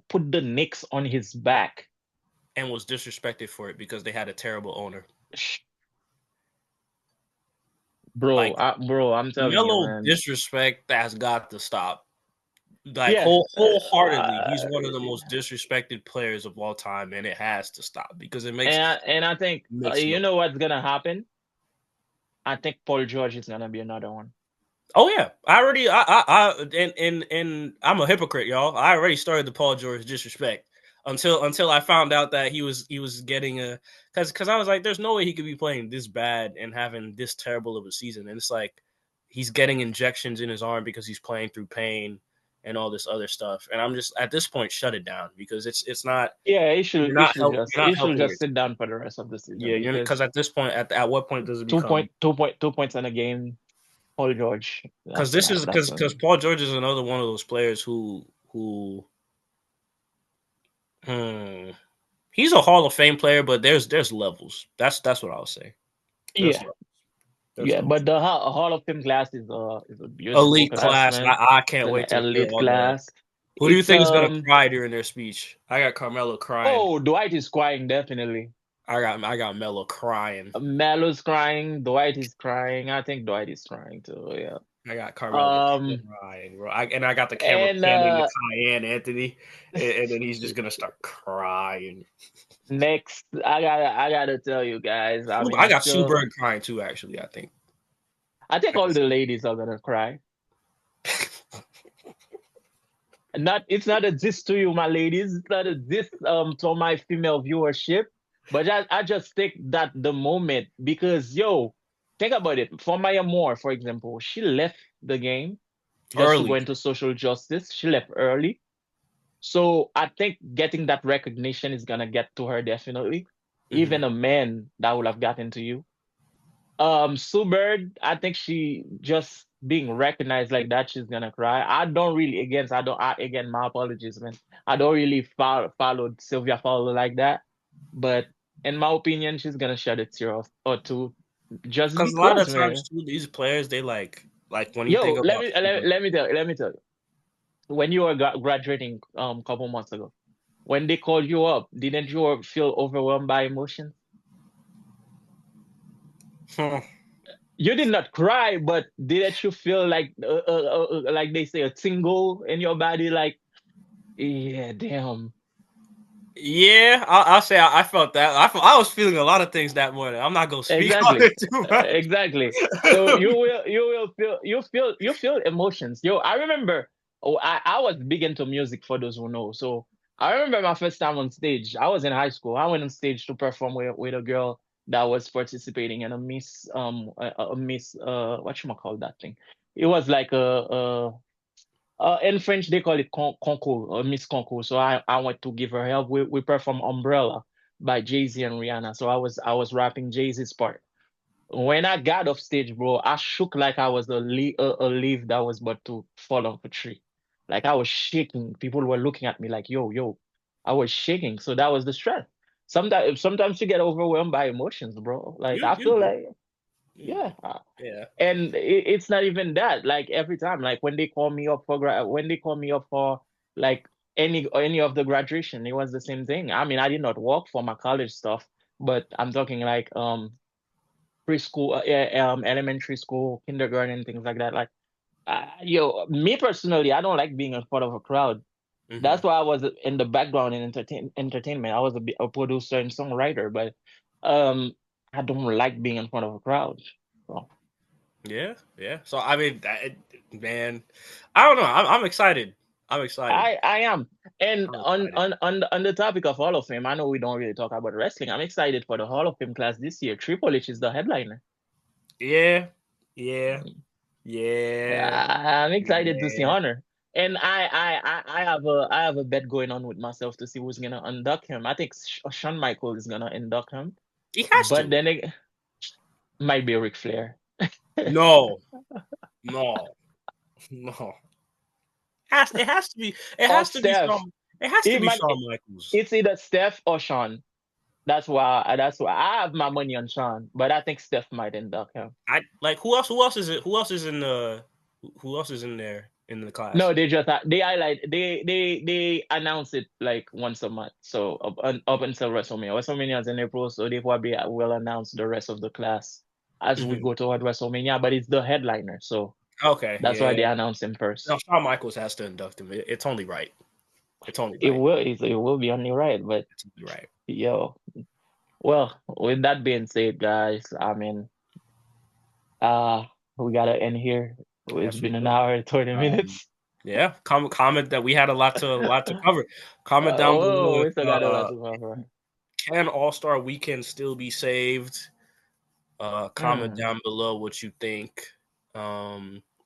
Put the Knicks on his back. And was disrespected for it because they had a terrible owner. Sh- Like bro, I'm telling you, Melo man. disrespect that's got to stop. Like Yeah. wholeheartedly, he's one of the most disrespected players of all time, and it has to stop because And I think makes you no. know what's gonna happen? I think Paul George is gonna be another one. Oh yeah, I already and I'm a hypocrite, y'all. I already started the Paul George disrespect until I found out that he was getting a because I was like, there's no way he could be playing this bad and having this terrible of a season, and it's like he's getting injections in his arm because he's playing through pain and all this other stuff, and I'm just at this point shut it down because it's not Yeah, you're not he should helping just your sit down for the rest of the yeah season you're because because at this point at what point does it become 2 points in a game, Paul George. because That's this not is that's because Paul George is another one of those players who hmm, he's a Hall of Fame player, but there's levels. That's what I'll say. There's yeah. levels. There's Yeah, levels. but the Hall of Fame class is a beautiful Elite class, class. man. I It's can't an wait to hear elite all the. class. Who do you It's think is gonna cry during their speech? I got Carmelo crying. oh, Dwight is crying definitely. I got Melo crying. Melo's crying, Dwight is crying. I think Dwight is crying too, yeah. I got Carmelo Um crying, bro. And I got the camera and panning to Cayenne Anthony, and then he's just gonna start crying. next I gotta tell you guys, I mean I I got Sue still Bird crying too. Actually, I think. I think all the ladies are gonna cry. Not it's not a diss to you, my ladies. It's not a diss to my female viewership. But I just think that the moment because yo, think about it. For Maya Moore, for example, she left the game just to go Early. into social justice. She left early. So I think getting that recognition is gonna get to her definitely. Mm-hmm. Even a man that would have gotten to you. Sue Bird, I think she just being recognized like that, she's gonna cry. I don't really against. I don't. Again, my apologies, man. I don't really follow Sylvia Fowler like that, but in my opinion, she's gonna shed a tear or two, just Because a lot because, of times man. too, these players they like when you think Yo, about let me tell you. When you were graduating couple months ago, when they called you up, didn't you feel overwhelmed by emotion? Hmm. You did not cry, but didn't you feel like they say a tingle in your body? Like, yeah, damn, Yeah, I'll say I felt that. I was feeling a lot of things that morning. I'm not gonna speak on exactly, it too much. exactly. So you will feel emotions. Yo, I remember. Oh, I was big into music for those who know. So I remember my first time on stage. I was in high school. I went on stage to perform with a girl that was participating in a Miss what you call that thing? It was like in French, they call it concours or Miss Concours. So I went to give her help. We performed Umbrella by Jay-Z and Rihanna. So I was rapping Jay-Z's part. When I got off stage, bro, I shook like I was a leaf that was about to fall off a tree. Like I was shaking. People were looking at me like, yo, yo. I was shaking. So that was the strength. Sometimes you get overwhelmed by emotions, bro. Like I You feel do. like, You yeah. do. Yeah. And it's not even that. Like every time, like when they call me up for when they call me up for like any of the graduation, it was the same thing. I mean, I did not work for my college stuff, but I'm talking like preschool, yeah, elementary school, kindergarten, things like that. Like, me personally, I don't like being a part of a crowd. Hmm. That's why I was in the background in entertainment. I was a producer and songwriter, but um, I don't like being in front of a crowd. So. Yeah. Yeah. So I mean, man, I don't know. I'm excited. I'm excited. I am. And I'm on excited. on on the, on the topic of Hall of Fame, I know we don't really talk about wrestling. I'm excited for the Hall of Fame class this year. Triple H is the headliner. Yeah. Yeah. Yeah. I'm excited to see Yeah. Honor. And I have a bet going on with myself to see who's gonna induct him. I think Shawn Michaels is gonna induct him, He has but to. then it might be Ric Flair. No. No. No. It has to be. It Or has to be Steph. Shawn. It has to It be might Shawn Michaels. it's either Steph or Shawn. That's why I have my money on Shawn, but I think Steph might induct him. I like who else? Who else is it? Who else is in the? Who else is in there in the class? No, they just they highlight they announce it like once a month. So up until WrestleMania. WrestleMania is in April, so they probably will announce the rest of the class as we Hmm. go toward WrestleMania. But it's the headliner, so Okay, that's why they yeah. announce him No, first. Shawn Michaels has to induct him. It's only right. It's only It right. will it will be only right, but It's only right. yo, well, with that being said, guys, I mean, uh, we gotta end here. It's Yes, we been an do. hour and 20 Um, minutes. yeah. Comment that we had a lot to cover. Comment down Oh, below if we still got a lot to cover. can All Star Weekend still be saved? Comment Hmm. down below what you think.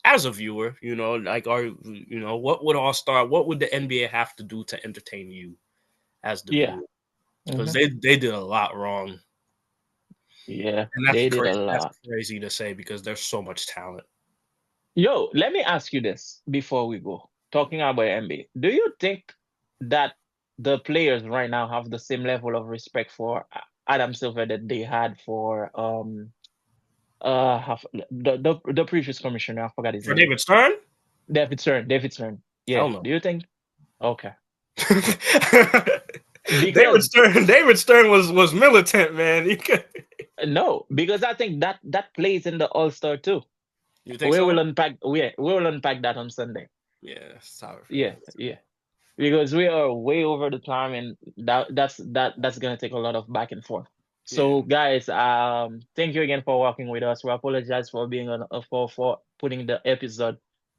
As a viewer, like what would what would the NBA have to do to entertain you as the Yeah. viewer? Because Hmm. they did a lot wrong, Yeah, and that's they did a crazy. That's lot. crazy to say because there's so much talent. Yo, let me ask you this before we go. Talking about NBA, do you think that the players right now have the same level of respect for Adam Silver that they had for the previous commissioner? I forgot his For name. David Stern, David Stern. David Stern. hell Yeah. no. Do you think? Okay. David Because Stern. David Stern was militant, man. no, because I think that plays in the All-Star too. You think We will so? unpack. We will unpack that on Sunday. Yeah, sorry for Yeah. that. Yeah. Because we are way over the time and that's gonna take a lot of back and forth. Yeah, So guys, thank you again for working with us. We apologize for being on for putting the episode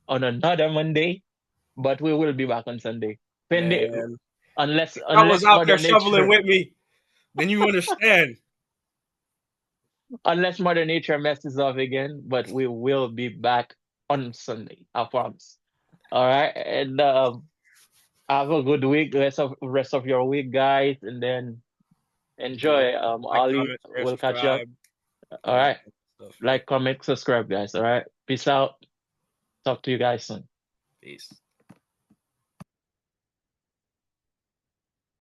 on another Monday, but we will be back on Sunday. Pende, man. unless I was unless out there Mother shoveling Nature with me. Then you understand. unless Mother Nature messes up again, but we will be back on Sunday. I promise. All right. And have a good week, rest of your week, guys, and then Yeah. enjoy. Like, Ollie, comment, share, we'll catch you up. subscribe, All all that right. stuff. definitely. Like, comment, subscribe, guys. All right. Peace out. Talk to you guys soon. Peace.